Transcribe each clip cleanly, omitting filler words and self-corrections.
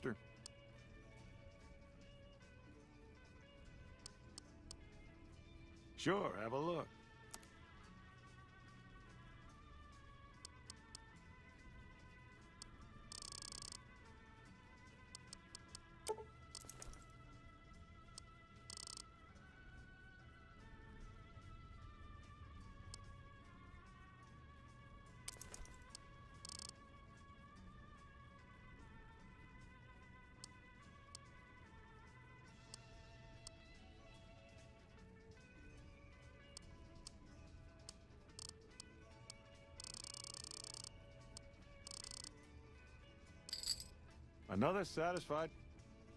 mister. Sure, have a look. Another satisfied.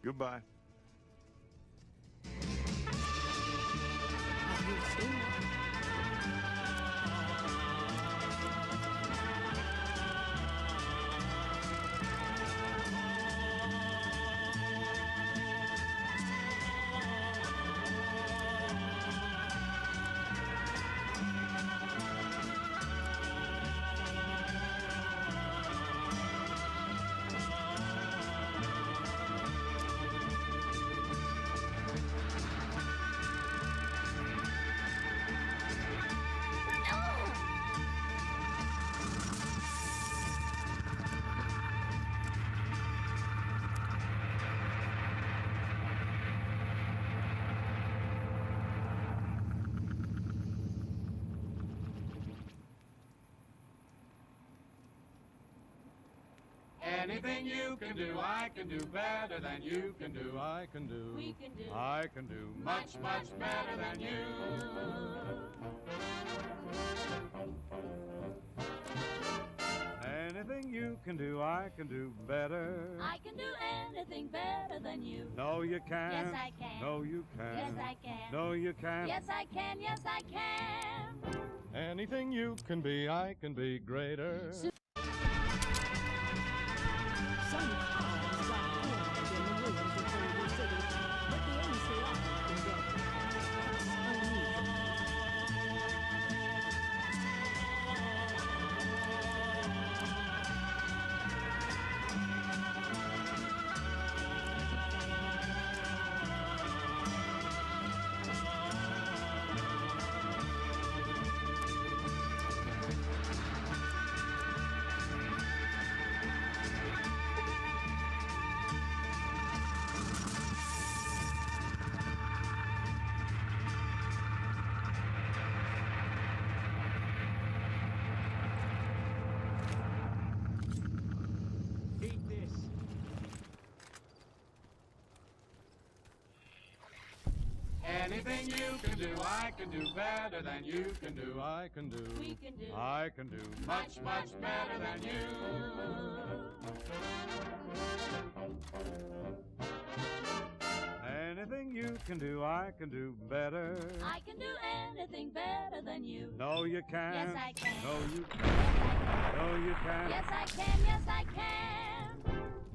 Goodbye. Anything you can do, I can do better than you can do. I can do. We can do. I can do much, much better than you. Anything you can do, I can do better. I can do anything better than you. No, you can't. Yes, I can. No, you can't. Yes, I can. No, you can't. Yes, I can. Yes, I can. Anything you can be, I can be greater. Some cars got orange in the ruins of Boulder City, but the NCR can get it. That's unusual. Eat this. Anything you can do, I can do better than you can do. I can do. We can do. I can do much, much better than you. Anything you can do, I can do better. I can do anything better than you. No, you can't. Yes, I can. No, you Yes, can't. I can. No, you can't. Yes, I can. Yes, I can.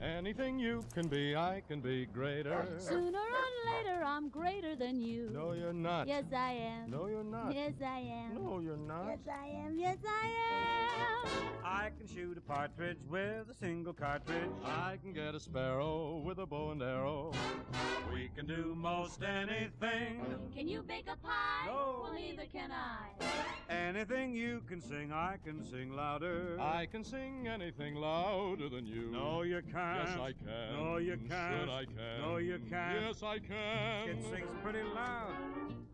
Anything you can be, I can be greater. Sooner or later, I'm greater than you. No, you're not. Yes, I am. No, you're not. Yes, I am. No, you're not. Yes, I am. Yes, I am. I can shoot a partridge with a single cartridge. I can get a sparrow with a bow and arrow. We can do most anything. Can you bake a pie? No. Well, neither can I. Anything you can sing, I can sing louder. I can sing anything louder than you. No, you can't. Yes, I can. No, you can't. Sure, I can. No, you can't. Yes, I can. It sings pretty loud.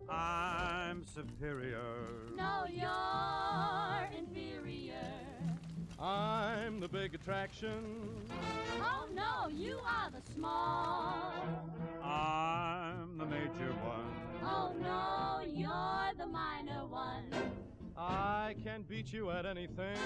I'm superior. No, you're inferior. I'm the big attraction. Oh, no, you are the small. I'm the major one. Oh, no, you're the minor one. I can beat you at anything.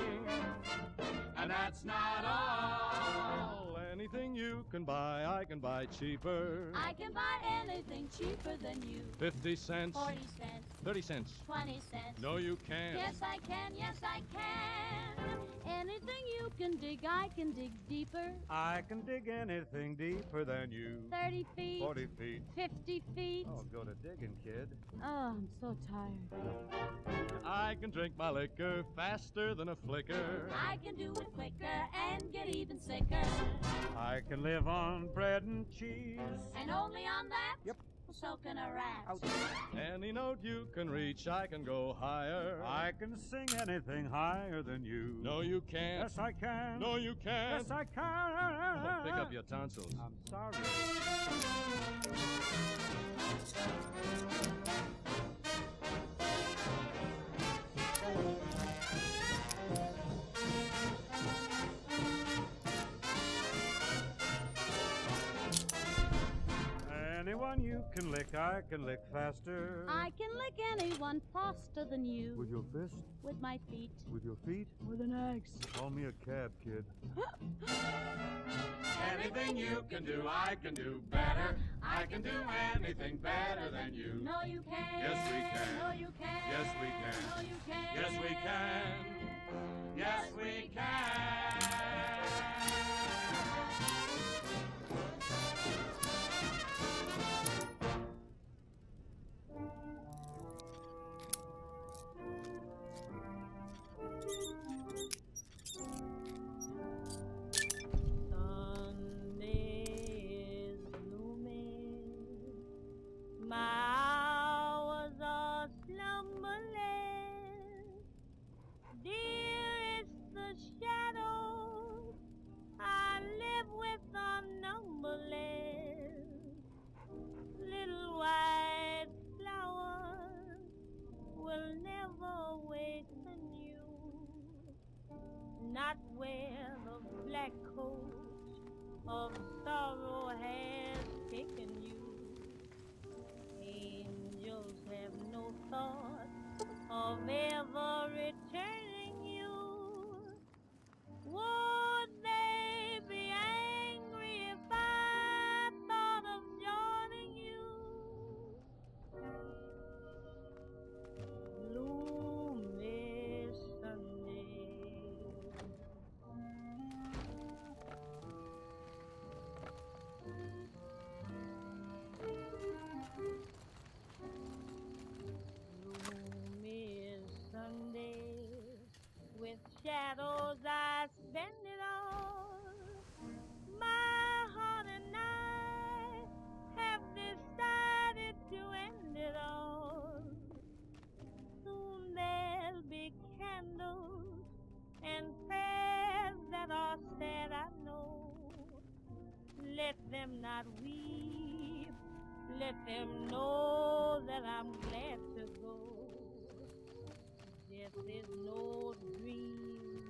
And that's not all. Anything you can buy, I can buy cheaper. I can buy anything cheaper than you. 50 cents. 40 cents, 30 cents. 20 cents. No, you can't. Yes, I can. Yes, I can. Anything you can dig, I can dig deeper. I can dig anything deeper than you. 30 feet. 40 feet. 50 feet. Oh, go to digging, kid. Oh, I'm so tired. I can drink my liquor faster than a flicker. I can do it quicker and get even sicker. I can live on bread and cheese. And only on that? Yep. So can a rat. Ouch. Any note you can reach, I can go higher. I can sing anything higher than you. No, you can't. Yes, I can. No, you can't. Yes, I can. Pick up your tonsils. I'm sorry. Anyone you can lick, I can lick faster. I can lick anyone faster than you. With your fist? With my feet. With your feet? With an axe. Call me a cab, kid. Anything you can do, I can do better. I can do anything better than you. No, you can't. Yes, we can. No, you can't. Yes, we can. No, you can't. Yes, we can. Yes, we can. Sunday is blooming, my hours are slumberless. Dear, it's the shadows I live with are numberless. Little white flowers will never awaken you, not where the black coat of sorrow has taken you. Angels have no thought of ever returning you. Would they be angry if I thought of joining you? Gloomy Sunday. Gloomy Sunday, with shadows I spend it all. My heart and I have decided to end it all. Soon there'll be candles and prayers that are said, I know. Let them not weep, let them know that I'm glad to go. Death is no dream,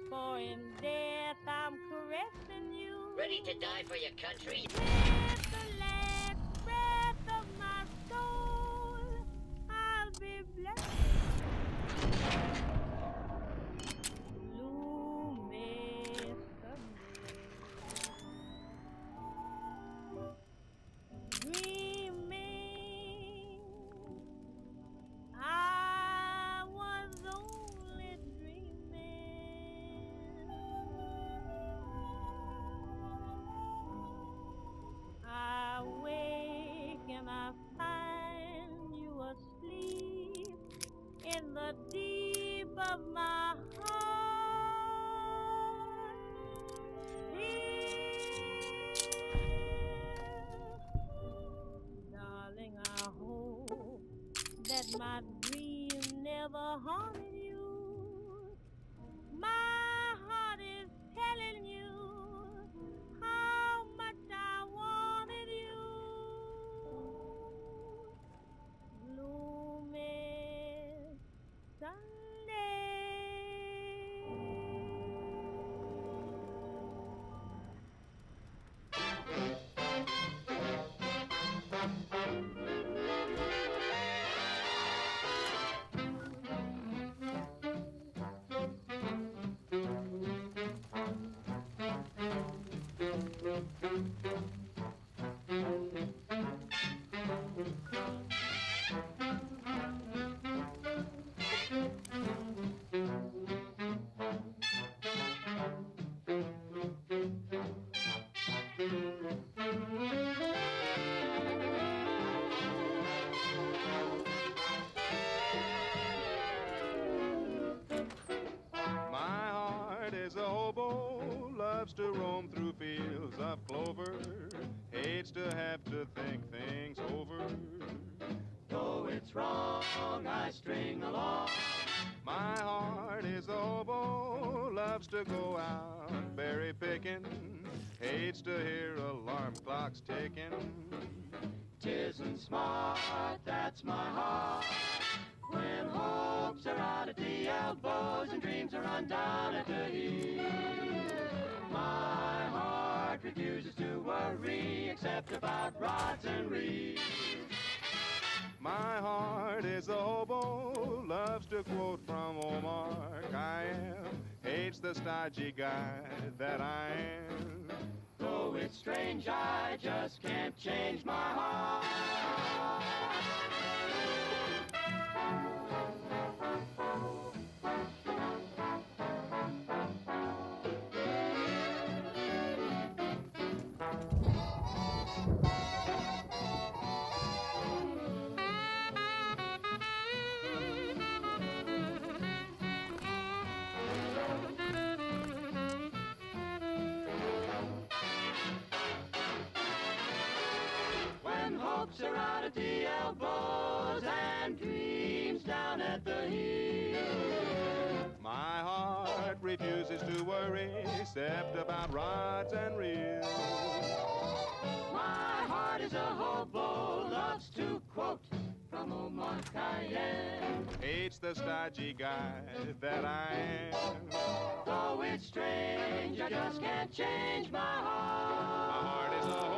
for in death I'm caressing you. Ready to die for your country? With the last breath of my soul, I'll be blessed. Gloomy Sunday. Dreaming, I was only dreaming. I wake and I find you asleep in the deep of my heart. Darling, I hope that my dream never haunted you. My heart is telling you how much I wanted you. Gloomy Sunday. My heart is a hobo, loves to roam through fields of clover, hates to have to think things over. Though it's wrong, I string along. My heart is a hobo, loves to go out berry picking, hates to hear alarm clocks ticking. 'Tisn't smart, that's my heart. When hopes are out at the elbows and dreams are undone at the heel, my heart refuses to worry except about rods and reels. My heart is a hobo, loves to quote from Omar Khayyam, hates the stodgy guy that I am. Though it's strange, I just can't change my heart. Hopes are out at the elbows and dreams down at the heel. My heart refuses to worry except about rods and reels. My heart is a hobo, loves to quote from Omar Khayyam, hates the stodgy guy that I am. Though it's strange, I just can't change my heart. My heart is a hobo.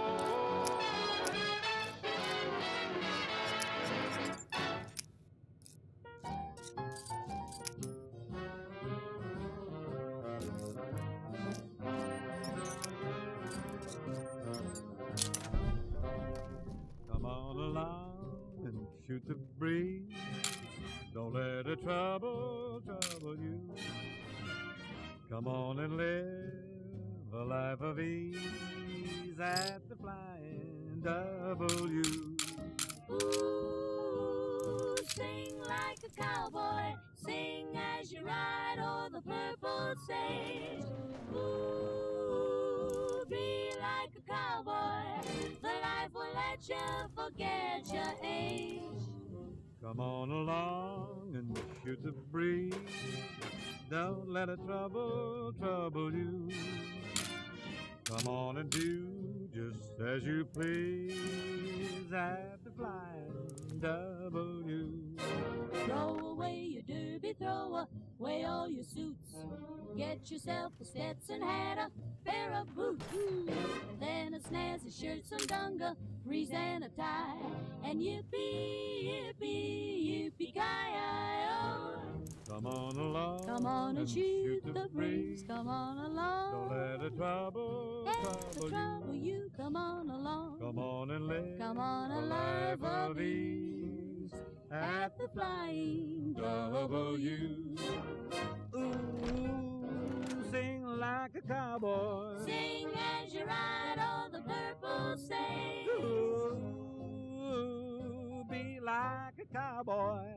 Come on along and shoot the breeze. Don't let a trouble you. Come on and live a life of ease at the Flying W. Ooh, sing like a cowboy, sing as you ride o'er the purple sage. Ooh, be like a cowboy, the life will let you forget your age. Come on along and shoot the breeze. Don't let a trouble you. Come on and do just as you please at the Flying W. Throw away your derby, throw away all your suits. Get yourself a Stetson hat, a pair of boots, then a snazzy shirt, some dungarees and a tie, and yippee, yippee, yippee-ki-yi-oh. Come on along. Come on and shoot the breeze. Come on along. Don't let a trouble you. Come on along. Come on and live. Come on a life of ease at the Flying W. Ooh, sing like a cowboy. Sing as you ride on the purple sage. Ooh, be like a cowboy.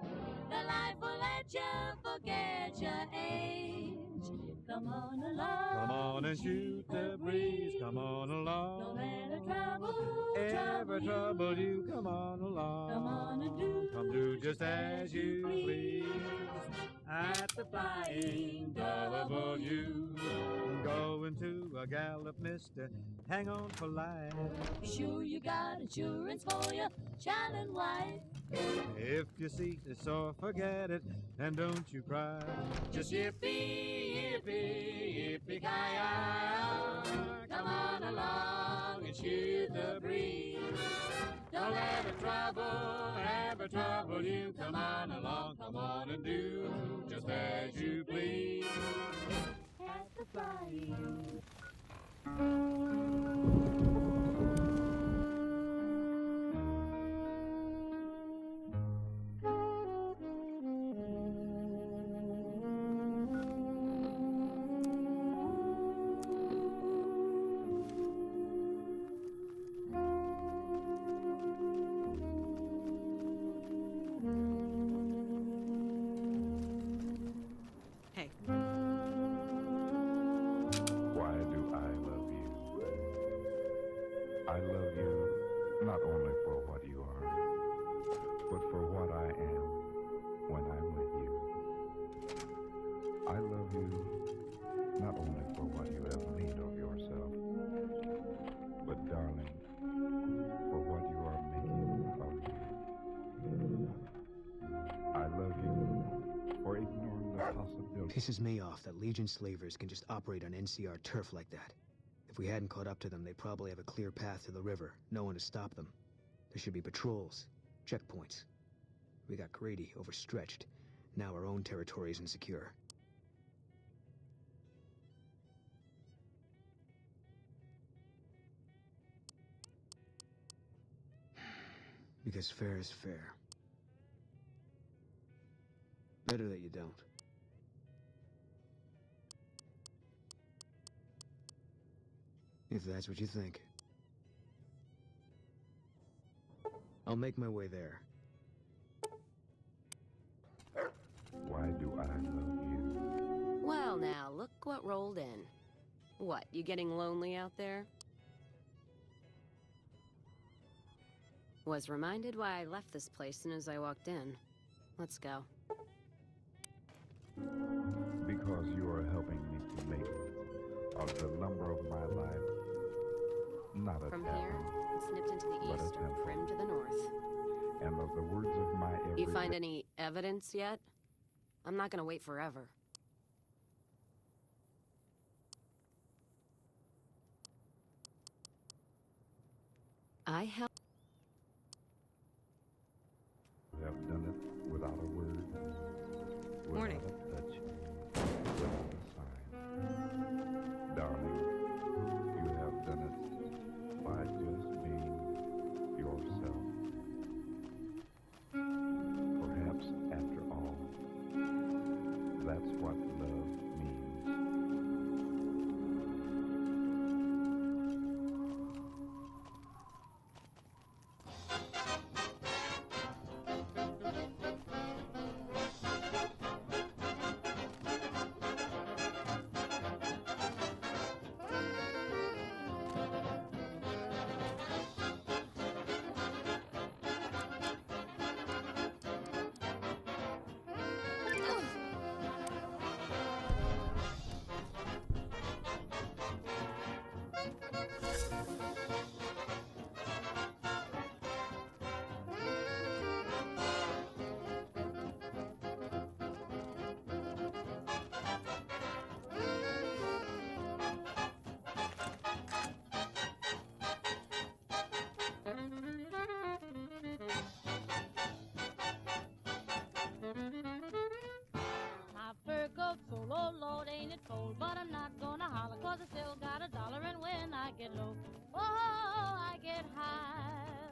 The life will let you forget your age. Come on along. Come on and shoot the breeze. Come on along. Don't let a ever trouble you. Come on along. Come on and do. Come do just as you please at the Flying W. Going to a gallop, mister. Hang on for life. Sure you got insurance for your child and wife. If your seat is sore, forget it, and don't you cry. Just yippee, yippee, yippee-ki-yi-oh. Come on along and shoot the breeze. Don't let a trouble ever trouble you. Come on along, come on and do just as you please at the Flying. Hey, Why do I love you? I love you not only for what you are, but for what I am when I'm with you. I love you not only for what you have made of yourself, but darling, for what you are making of you. I love you for ignoring the possibility. Pisses me off that Legion slavers can just operate on NCR turf like that. If we hadn't caught up to them, they'd probably have a clear path to the river. No one to stop them. There should be patrols, checkpoints. We got greedy, overstretched. Now our own territory is insecure. Because fair is fair. Better that you don't. If that's what you think. I'll make my way there. Why do I love you? Well now, look what rolled in. What, you getting lonely out there? Was reminded why I left this place soon as I walked in. Let's go. Because you are helping me to make of the lumber of my life not a From tavern, here, it's nipped into the but a east or temple. Prim to the north. And of the words of my every You find day. any evidence yet? I'm not gonna wait forever. I help. You have done it without a word, without Morning. a touch, without a sign. Darling, you have done it by just being yourself. Perhaps after all, that's what love means. My fur coat full, oh Lord, ain't it cold? But I'm not gonna holler, 'cause I still got $1, and when I get low, oh, I get high.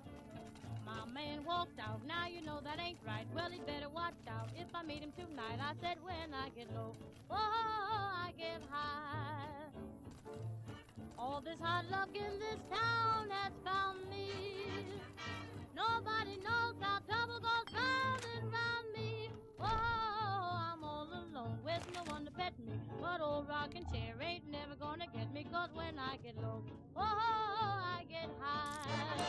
My man walked out, now you know that ain't right. Well, he better watch out if I meet him tonight. I said when I get low, oh, I get high. All this hard luck in this town has found me. Nobody knows how trouble goes round and round me. Oh, I'm all alone with no one to pet me. But old rocking chair ain't never gonna get me. 'Cause when I get low, oh, I get high.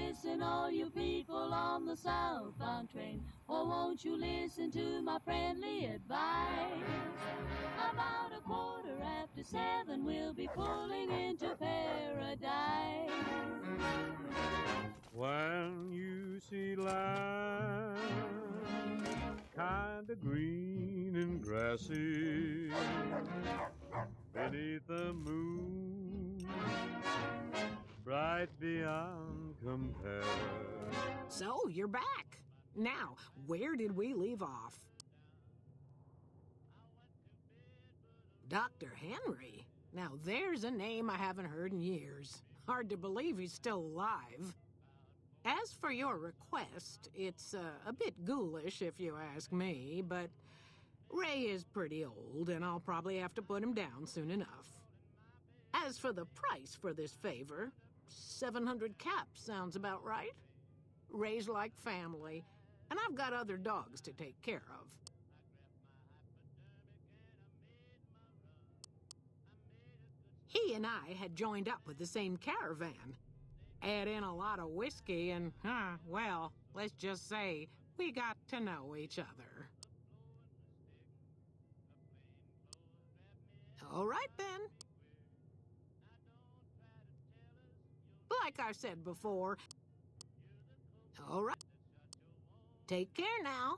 listen, all you people on the southbound train? Or won't you listen to my friendly advice? About 7:15, we'll be pulling into paradise. When you see land kinda green and grassy beneath the moon, bright beyond compare. So, you're back. Now, where did we leave off? Dr. Henry? Now, there's a name I haven't heard in years. Hard to believe he's still alive. As for your request, it's a bit ghoulish if you ask me, but Ray is pretty old, and I'll probably have to put him down soon enough. As for the price for this favor, 700 caps sounds about right. Ray's like family, and I've got other dogs to take care of. He and I had joined up with the same caravan. Add in a lot of whiskey and, well, let's just say we got to know each other. All right, then. Like I said before, all right. Take care now.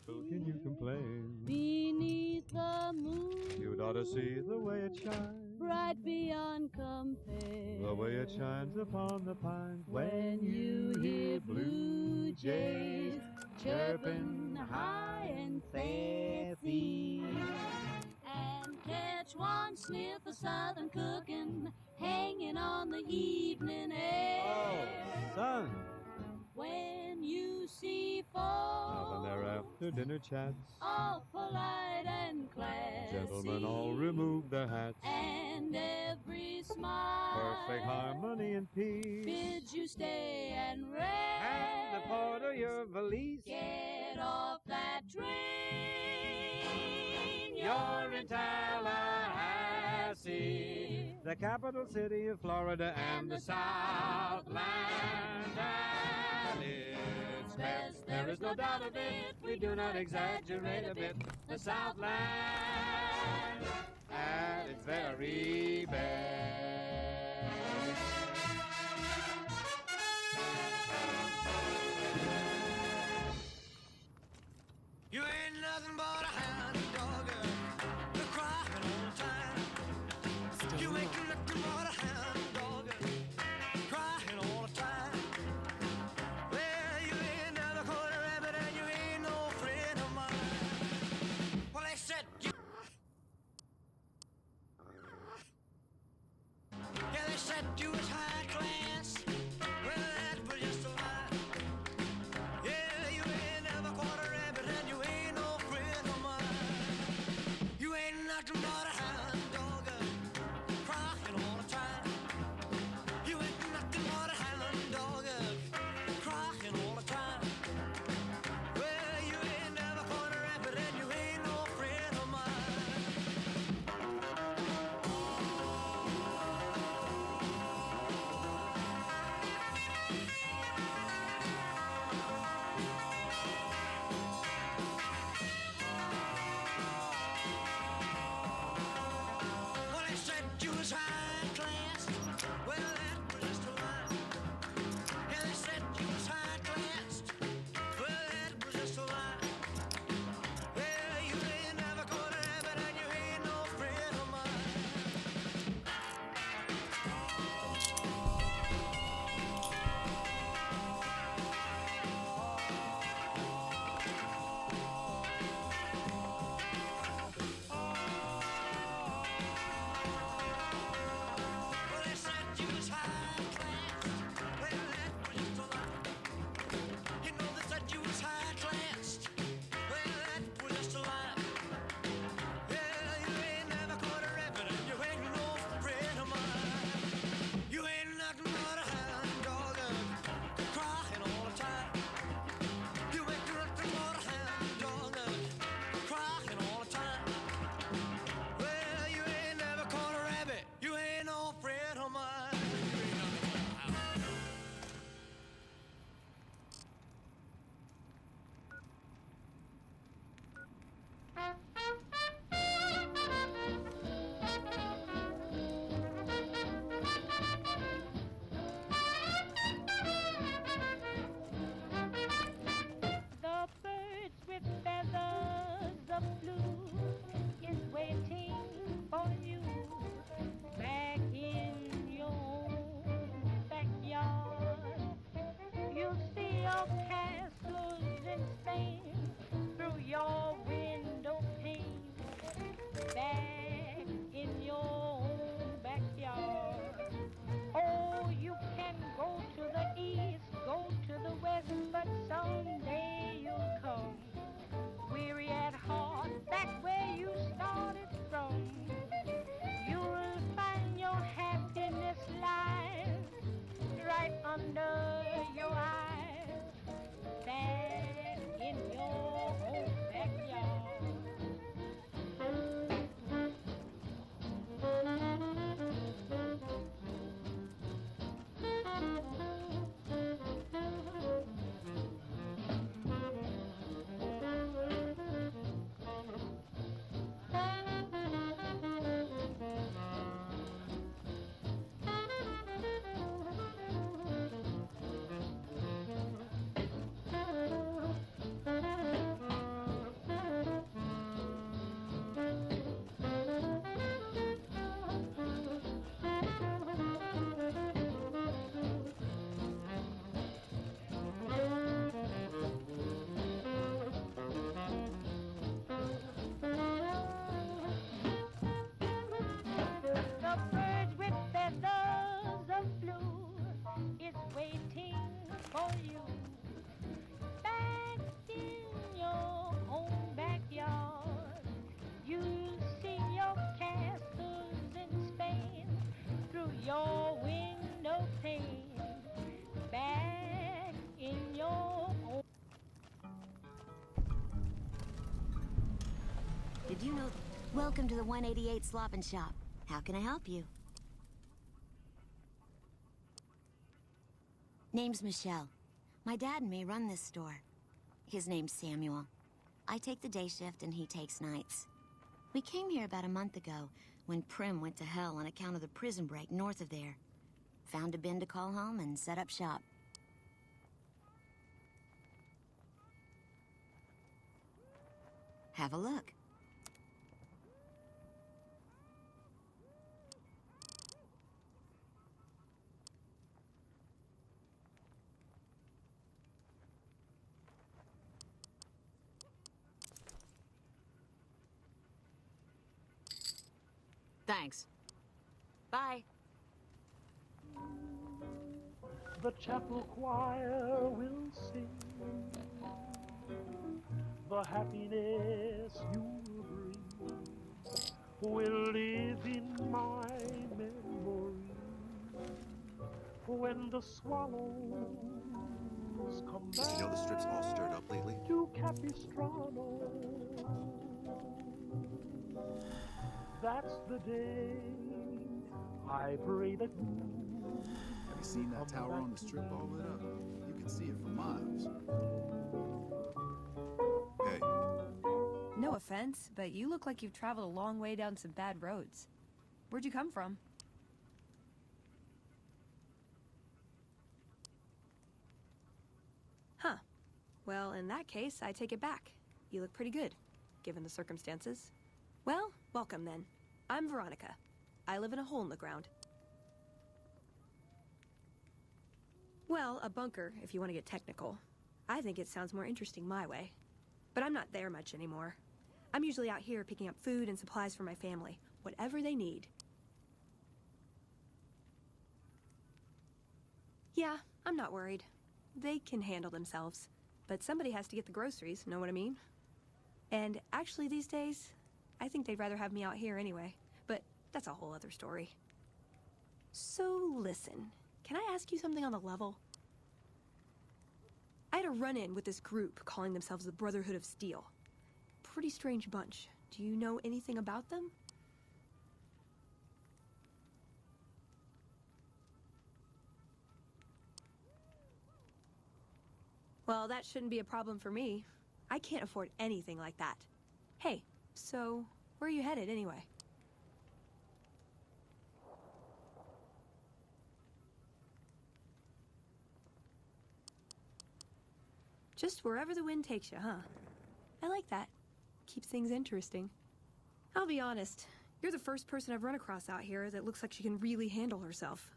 How can you complain? Beneath the moon, You'd ought to see the way it shines, bright beyond compare. the way it shines upon the pines. When you hear blue jays chirping high and fancy, and catch one sniff of southern cooking hanging on the evening air. Oh, son! When you see folks Having their after-dinner chats, all polite and classy, gentlemen all remove their hats, and every smile perfect harmony and peace. bids you stay and rest. Hand the porter your valise. Get off that train. You're in Tallahassee, the capital city of Florida and the Southland. And it's best, there is no doubt of it, we do not exaggerate a bit. The Southland at its very best. You ain't nothing but a hound dog, you're crying all the time. You ain't nothing but a hound dog, crying all the time. Well, you ain't never caught a rabbit and you ain't no friend of mine. Well, they said you... Welcome to the 188 Slop and Shop. How can I help you? Name's Michelle. My dad and me run this store. His name's Samuel. I take the day shift and he takes nights. We came here about a month ago when Prim went to hell on account of the prison break north of there. Found a bin to call home and set up shop. Have a look. Thanks. Bye. The chapel choir will sing the happiness you bring will live in my memory when the swallows come back. Did you know the strip's all stirred up lately? To Capistrano. That's the day I pray that you. Have you seen that tower on the strip all lit up? You can see it for miles. Hey. No offense, but you look like you've traveled a long way down some bad roads. Where'd you come from? Huh. Well, in that case, I take it back. You look pretty good, given the circumstances. Well, welcome then. I'm Veronica. I live in a hole in the ground. Well, a bunker, if you want to get technical. I think it sounds more interesting my way. But I'm not there much anymore. I'm usually out here picking up food and supplies for my family, whatever they need. Yeah, I'm not worried. They can handle themselves. But somebody has to get the groceries, know what I mean? And actually these days, I think they'd rather have me out here anyway. But that's a whole other story. So listen, can I ask you something on the level? I had a run-in with this group calling themselves the Brotherhood of Steel. Pretty strange bunch. Do you know anything about them? Well, that shouldn't be a problem for me. I can't afford anything like that. Hey, so where are you headed anyway? Just wherever the wind takes you, huh? I like that. Keeps things interesting. I'll be honest, you're the first person I've run across out here that looks like she can really handle herself.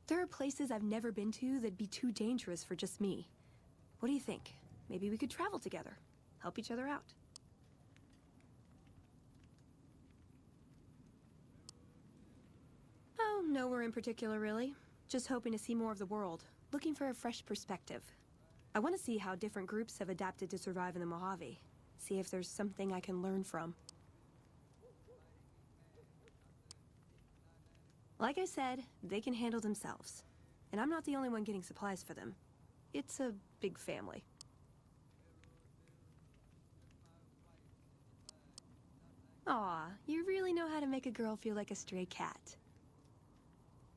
There are places I've never been to that'd be too dangerous for just me. What do you think? Maybe we could travel together, help each other out. Oh, nowhere in particular, really. Just hoping to see more of the world, looking for a fresh perspective. I want to see how different groups have adapted to survive in the Mojave. See if there's something I can learn from. Like I said, they can handle themselves. And I'm not the only one getting supplies for them. It's a big family. Aw, you really know how to make a girl feel like a stray cat.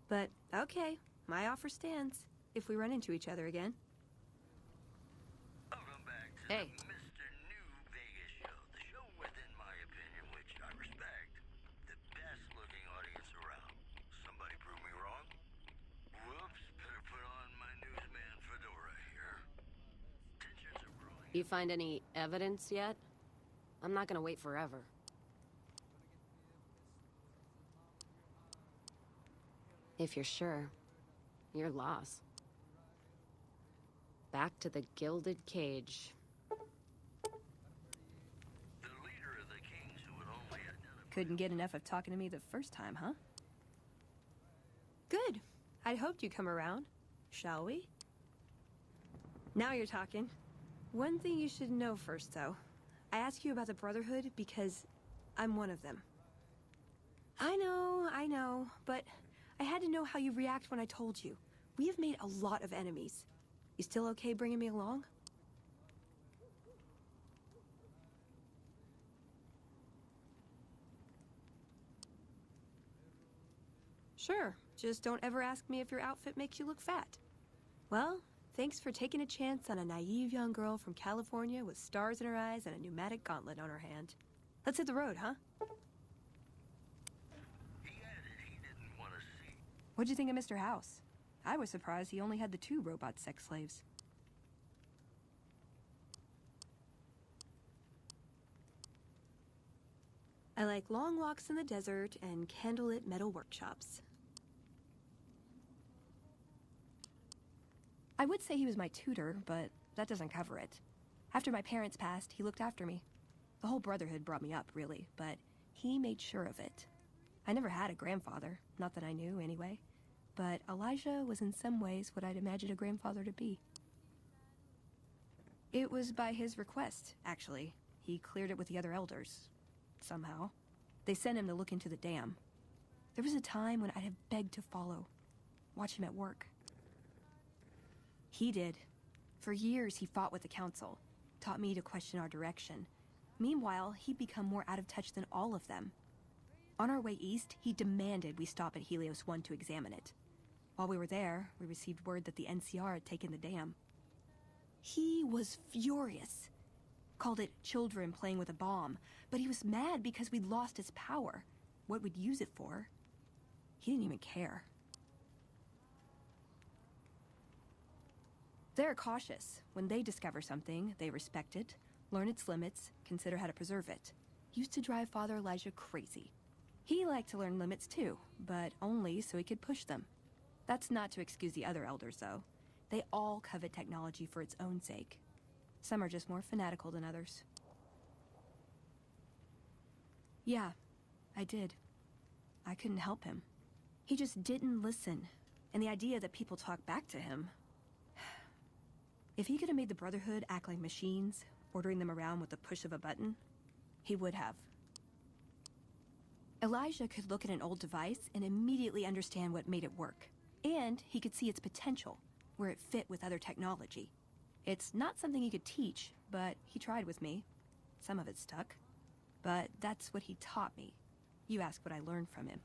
But, okay, my offer stands, if we run into each other again. Hey. Mr. New Vegas show. The show within my opinion, which I respect. The best looking audience around. Somebody prove me wrong? Whoops, better put on my newsman fedora here. Tensions are brewing. You find any evidence yet? I'm not gonna wait forever. If you're sure, your loss. Back to the Gilded Cage. Couldn't get enough of talking to me the first time, huh? Good. I'd hoped you'd come around. Shall we? Now you're talking. One thing you should know first, though. I ask you about the Brotherhood because I'm one of them. I know, but I had to know how you react when I told you. We have made a lot of enemies. You still okay bringing me along? Sure, just don't ever ask me if your outfit makes you look fat. Well, thanks for taking a chance on a naive young girl from California with stars in her eyes and a pneumatic gauntlet on her hand. Let's hit the road, huh? What'd you think of Mr. House? I was surprised he only had the 2 robot sex slaves. I like long walks in the desert and candlelit metal workshops. I would say he was my tutor, but that doesn't cover it. After my parents passed, he looked after me. The whole Brotherhood brought me up, really, but he made sure of it. I never had a grandfather, not that I knew anyway, but Elijah was in some ways what I'd imagined a grandfather to be. It was by his request, actually. He cleared it with the other elders. Somehow. They sent him to look into the dam. There was a time when I'd have begged to follow, watch him at work. He did. For years, he fought with the council, taught me to question our direction. Meanwhile, he'd become more out of touch than all of them. On our way east, he demanded we stop at Helios 1 to examine it. While we were there, we received word that the NCR had taken the dam. He was furious. Called it children playing with a bomb, but he was mad because we'd lost his power. What we'd use it for. He didn't even care. They're cautious. When they discover something, they respect it, learn its limits, consider how to preserve it. Used to drive Father Elijah crazy. He liked to learn limits too, but only so he could push them. That's not to excuse the other elders, though. They all covet technology for its own sake. Some are just more fanatical than others. Yeah, I did. I couldn't help him. He just didn't listen, and the idea that people talk back to him... If he could have made the Brotherhood act like machines, ordering them around with the push of a button, he would have. Elijah could look at an old device and immediately understand what made it work. And he could see its potential, where it fit with other technology. It's not something he could teach, but he tried with me. Some of it stuck. But that's what he taught me. You ask what I learned from him.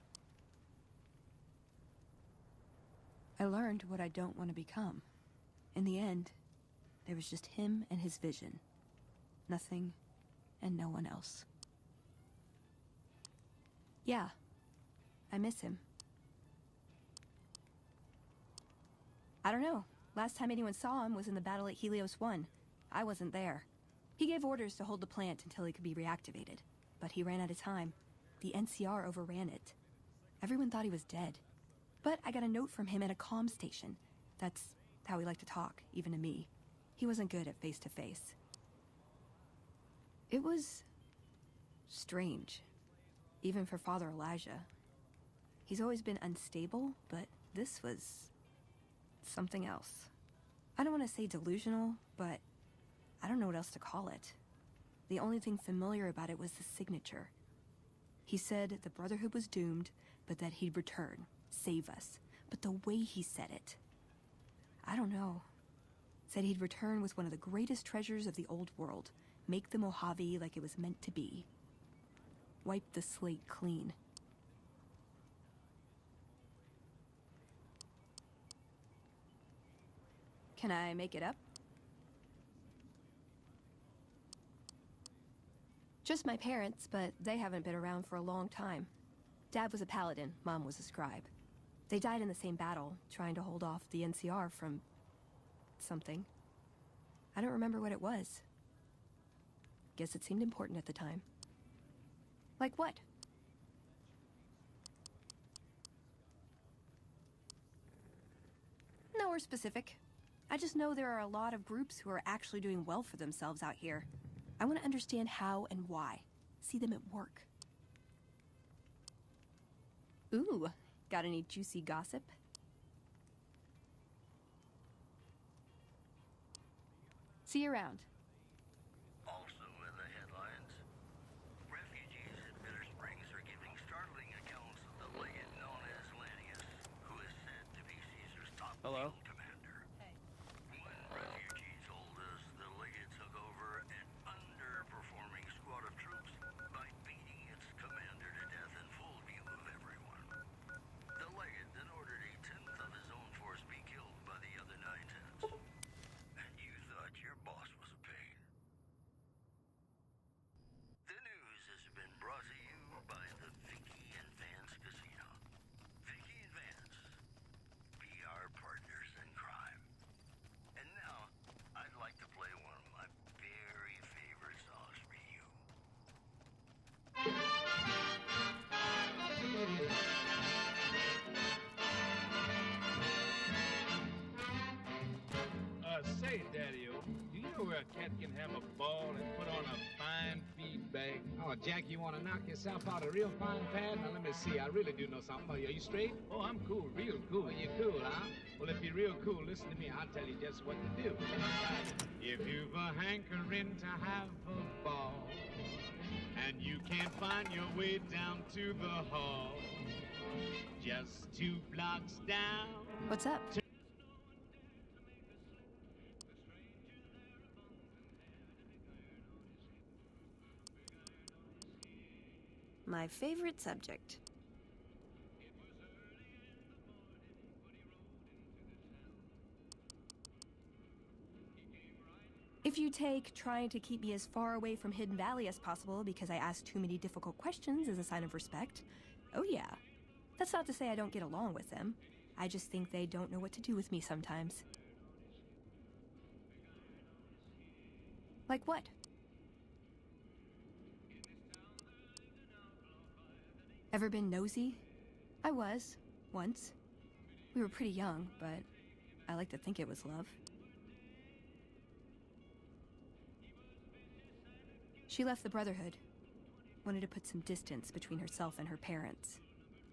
I learned what I don't want to become. In the end, there was just him and his vision. Nothing and no one else. Yeah, I miss him. I don't know. Last time anyone saw him was in the battle at Helios 1. I wasn't there. He gave orders to hold the plant until he could be reactivated. But he ran out of time. The NCR overran it. Everyone thought he was dead. But I got a note from him at a comm station. That's how he liked to talk, even to me. He wasn't good at face-to-face. It was... strange. Even for Father Elijah. He's always been unstable, but this was... something else. I don't want to say delusional, but I don't know what else to call it. The only thing familiar about it was the signature. He said the Brotherhood was doomed, but that he'd return, save us. But the way he said it... I don't know. Said he'd return with one of the greatest treasures of the old world, make the Mojave like it was meant to be. Wipe the slate clean. Can I make it up? Just my parents, but they haven't been around for a long time. Dad was a paladin, Mom was a scribe. They died in the same battle, trying to hold off the NCR from... something. I don't remember what it was. Guess it seemed important at the time. Like what? Nowhere specific. I just know there are a lot of groups who are actually doing well for themselves out here. I want to understand how and why. See them at work. Ooh, got any juicy gossip? See you around. Also in the headlines, refugees at Bitter Springs are giving startling accounts of the legate known as Lanius, who is said to be Caesar's top field commander. When refugees told us the legate took over an underperforming squad of troops by beating its commander to death in full view of everyone. The legate Say, Daddy-O, do you know where a cat can have a ball and put on a fine feed bag? Oh, Jack, you want to knock yourself out a real fine pad? Now, let me see. I really do know something. Are you straight? Oh, I'm cool, real cool. Oh, you're cool, huh? Well, if you're real cool, listen to me. I'll tell you just what to do. If you've a hankering to have a ball, and you can't find your way down to the hall, just 2 blocks down. What's up? My favorite subject. If you take trying to keep me as far away from Hidden Valley as possible because I ask too many difficult questions as a sign of respect, oh yeah. That's not to say I don't get along with them. I just think they don't know what to do with me sometimes. Like what? Ever been nosy? I was, once. We were pretty young, but I like to think it was love. She left the Brotherhood. Wanted to put some distance between herself and her parents.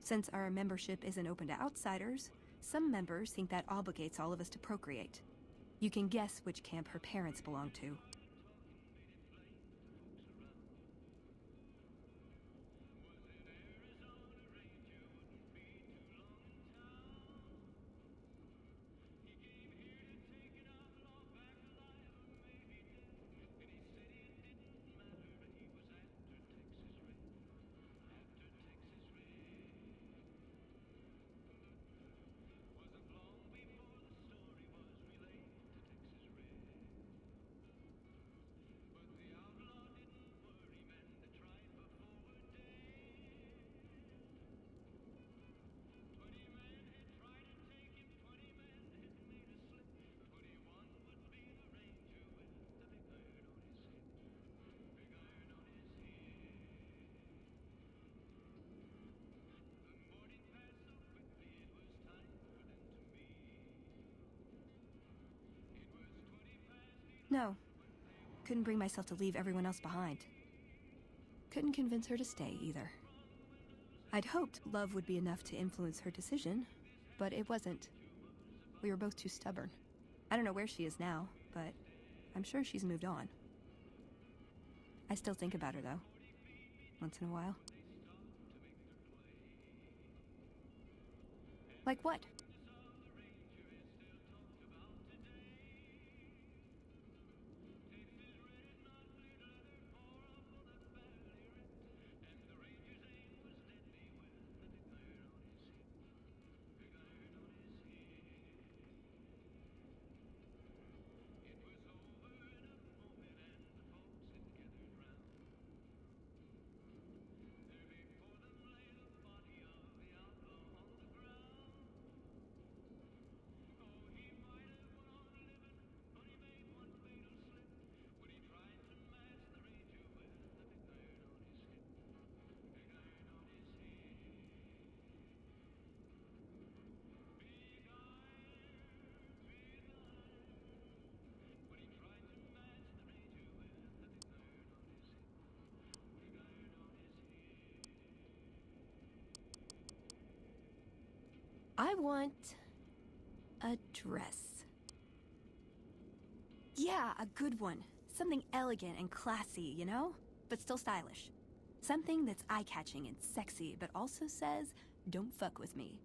Since our membership isn't open to outsiders, some members think that obligates all of us to procreate. You can guess which camp her parents belong to. No. Couldn't bring myself to leave everyone else behind. Couldn't convince her to stay, either. I'd hoped love would be enough to influence her decision, but it wasn't. We were both too stubborn. I don't know where she is now, but I'm sure she's moved on. I still think about her, though. Once in a while. Like what? I want a dress. Yeah, a good one. Something elegant and classy, you know? But still stylish. Something that's eye-catching and sexy, but also says, don't fuck with me.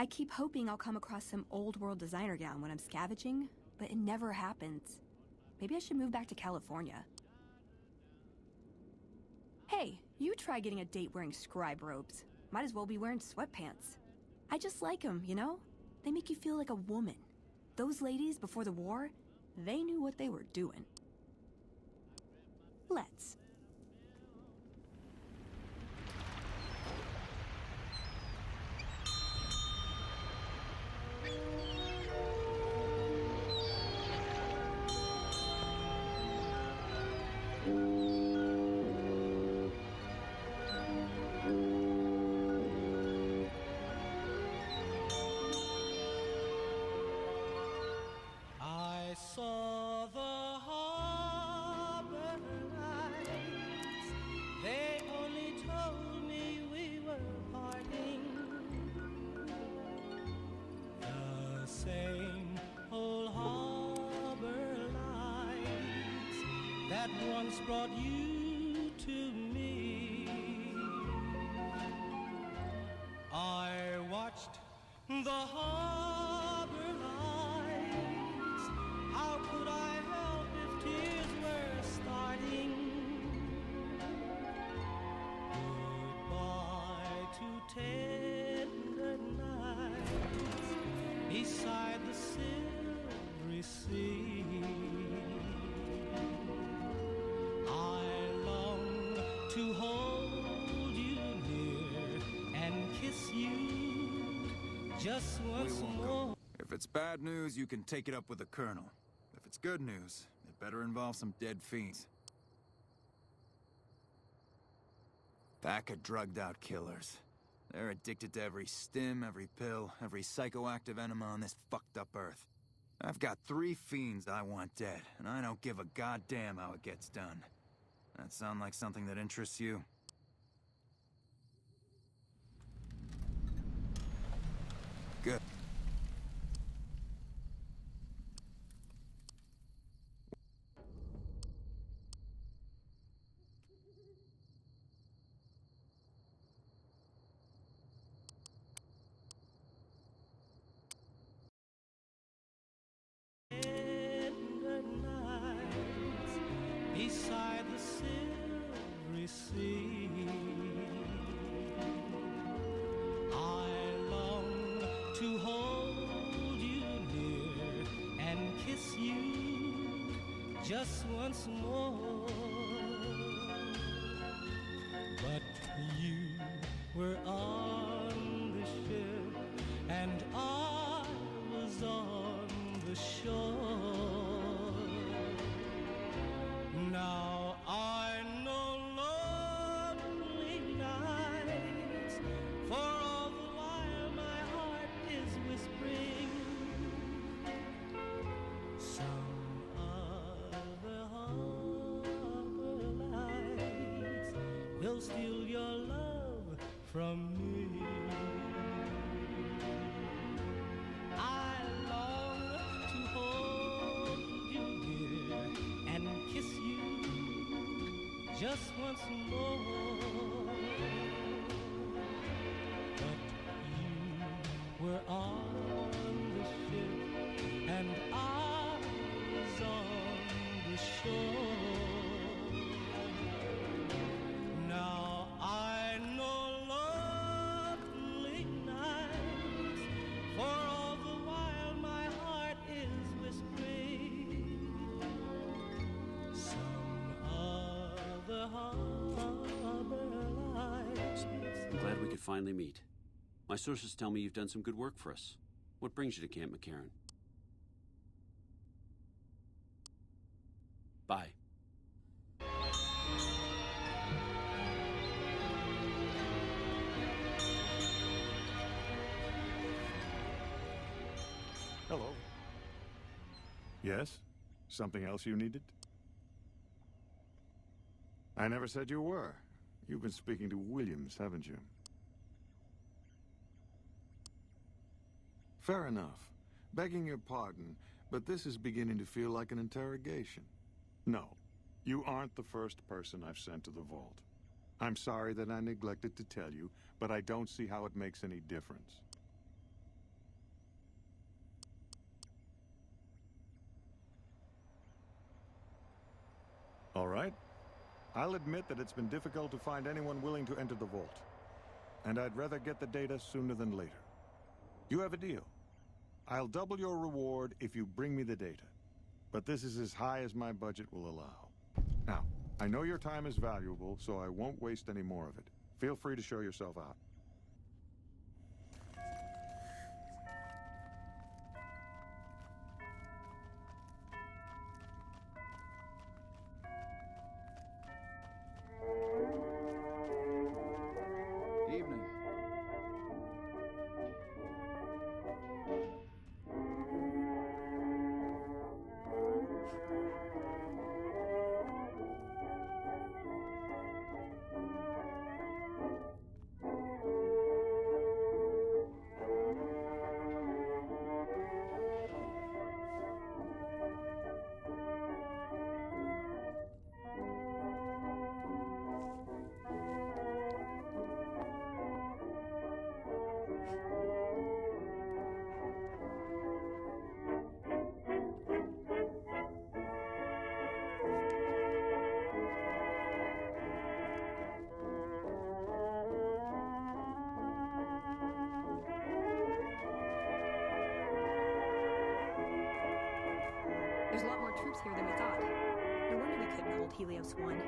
I keep hoping I'll come across some old-world designer gown when I'm scavenging, but it never happens. Maybe I should move back to California. Hey, you try getting a date wearing scribe robes. Might as well be wearing sweatpants. I just like them, you know? They make you feel like a woman. Those ladies, before the war, they knew what they were doing. Let's. I saw that once brought you to me. I watched the harbor lights. How could I help if tears were starting? Goodbye to tender nights beside the silvery sea. I long to hold you near and kiss you just once more. If it's bad news, you can take it up with the Colonel. If it's good news, it better involve some dead fiends. Pack of drugged-out killers. They're addicted to every stim, every pill, every psychoactive enema on this fucked-up Earth. I've got 3 fiends I want dead, and I don't give a goddamn how it gets done. That sound like something that interests you? Good. Beside the silvery sea, I long to hold you near and kiss you just once more. But you were on the ship and I was on the shore. Now I know lonely nights, for all the while my heart is whispering some other harbor lights will steal your love from me. I long to hold you dear and kiss you just once more. But you were on the ship and I was on the shore. Now I know lonely nights, for all the while my heart is whispering some other harbor lights. I'm glad we could finally meet. My sources tell me you've done some good work for us. What brings you to Camp McCarran? Bye. Hello. Yes? Something else you needed? I never said you were. You've been speaking to Williams, haven't you? Fair enough. Begging your pardon, but this is beginning to feel like an interrogation. No, you aren't the first person I've sent to the vault. I'm sorry that I neglected to tell you, but I don't see how it makes any difference. All right. I'll admit that it's been difficult to find anyone willing to enter the vault. And I'd rather get the data sooner than later. You have a deal. I'll double your reward if you bring me the data. But this is as high as my budget will allow. Now, I know your time is valuable, so I won't waste any more of it. Feel free to show yourself out. Evening. troops here than we thought. No wonder we couldn't hold Helios 1.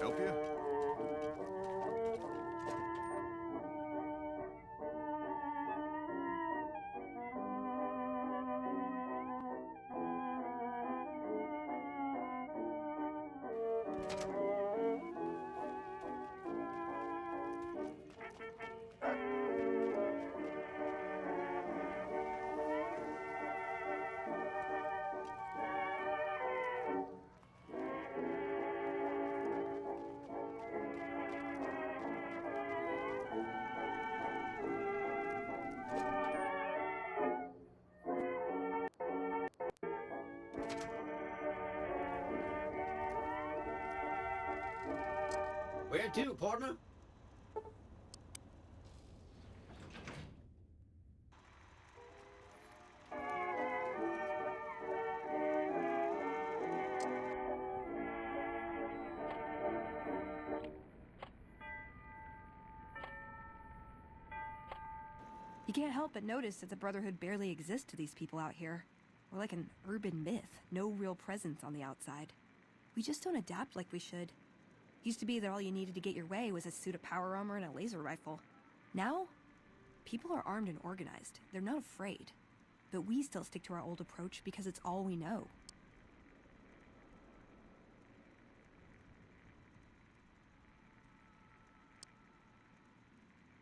Help you? Where to, partner? You can't help but notice that the Brotherhood barely exists to these people out here. We're like an urban myth, no real presence on the outside. We just don't adapt like we should. Used to be that all you needed to get your way was a suit of power armor and a laser rifle. Now, people are armed and organized. They're not afraid. But we still stick to our old approach because it's all we know.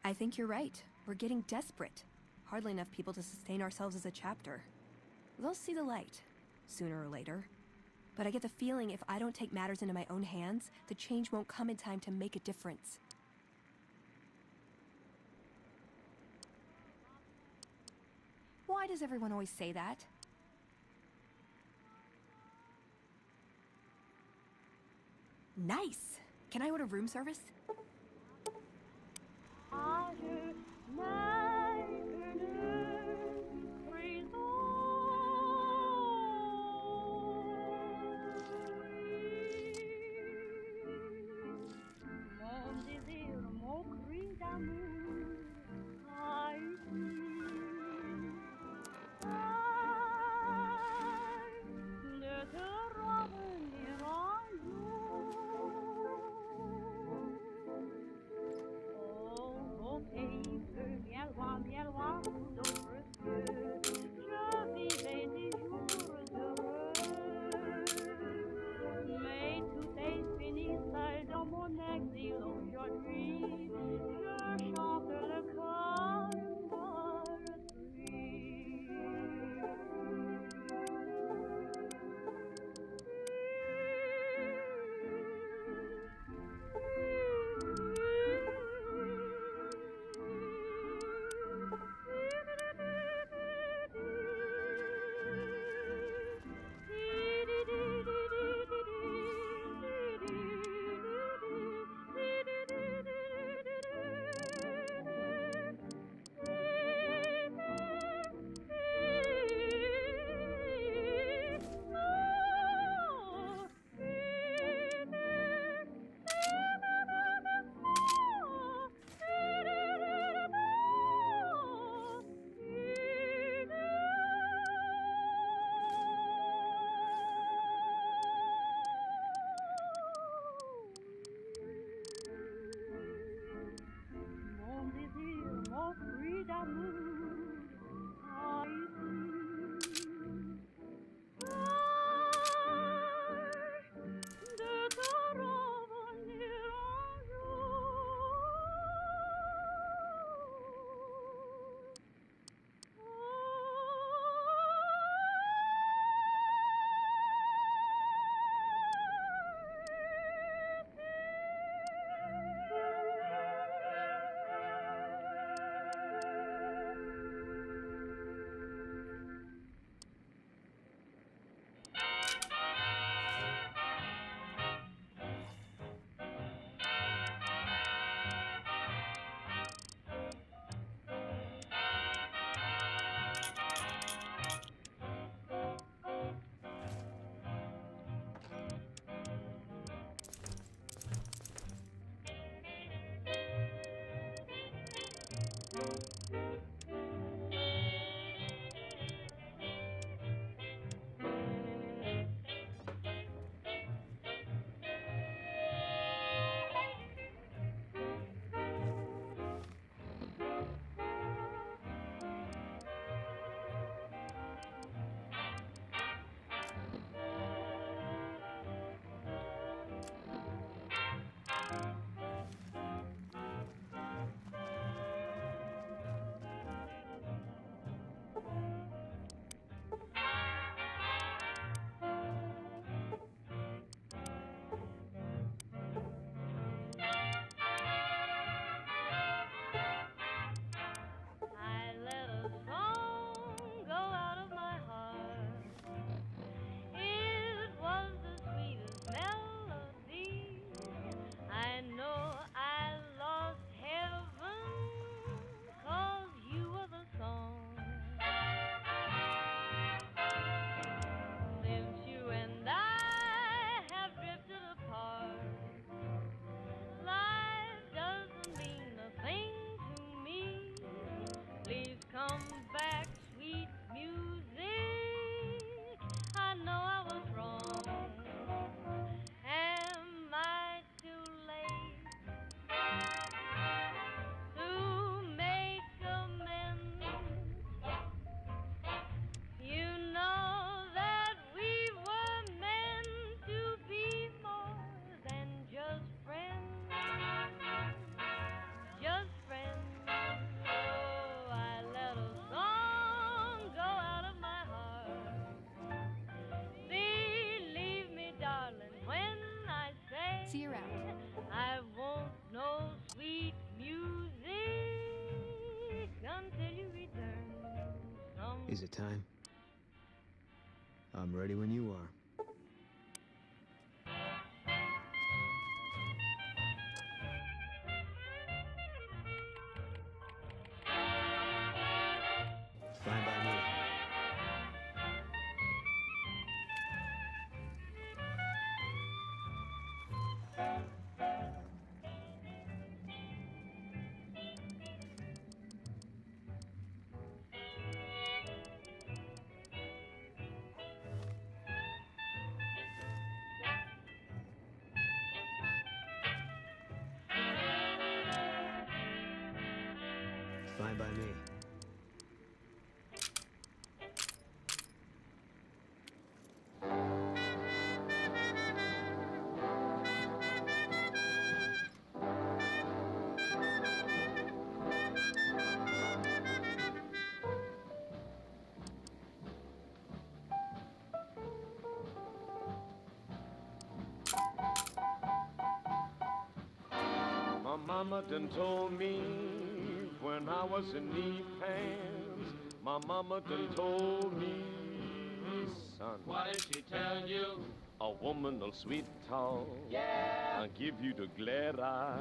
I think you're right. We're getting desperate. Hardly enough people to sustain ourselves as a chapter. They'll see the light, sooner or later. But I get the feeling if I don't take matters into my own hands, the change won't come in time to make a difference. Why does everyone always say that? Nice! Can I order room service? Is it time? I'm ready when you are. Fine by me. Fine by me. My mama done told me when I was in knee pants. My mama done told me, son. What did she tell you? A woman will sweet talk. Yeah. And give you the glad eye.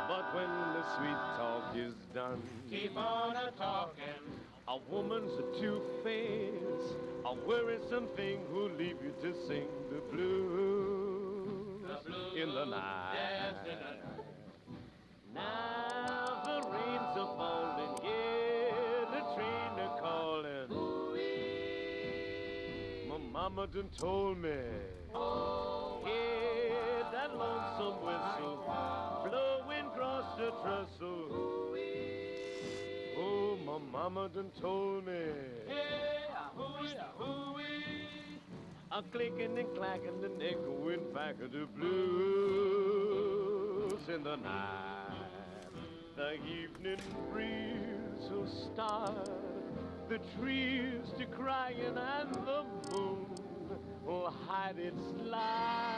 But when the sweet talk is done, Keep on a-talking. a woman's a two-faced, a worrisome thing who'll leave you to sing the blues, in the night. Yes, in the night. Now the rains are falling, yeah, the train are calling. My mama done told me, yeah, that lonesome whistle blowing across the trestle. Oh, my mama done told me, a clicking and clacking and echoing back of the blues in the night. The evening breeze will start the trees to crying and the moon will hide its light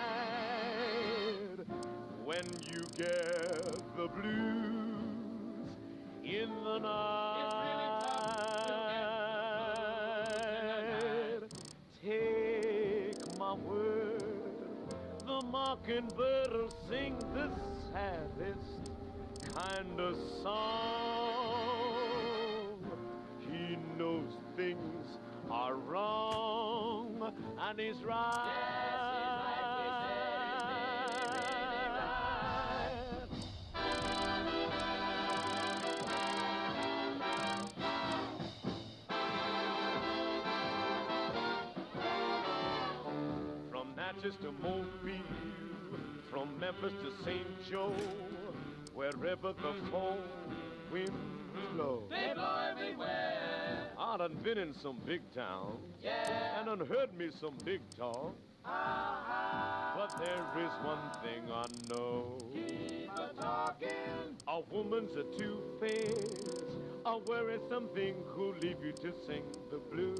when you get the blues in the night. Take my word, the mockingbird will sing the saddest kind of song. He knows things are wrong and he's right. From Natchez to Mobile, from Memphis to St. Joe, wherever the four winds blow. They blow everywhere. I done been in some big towns, Yeah. and done heard me some big talk. But there is one thing I know. Keep a-talking. A woman's a two-faced, a worrisome thing who'll leave you to sing the blues,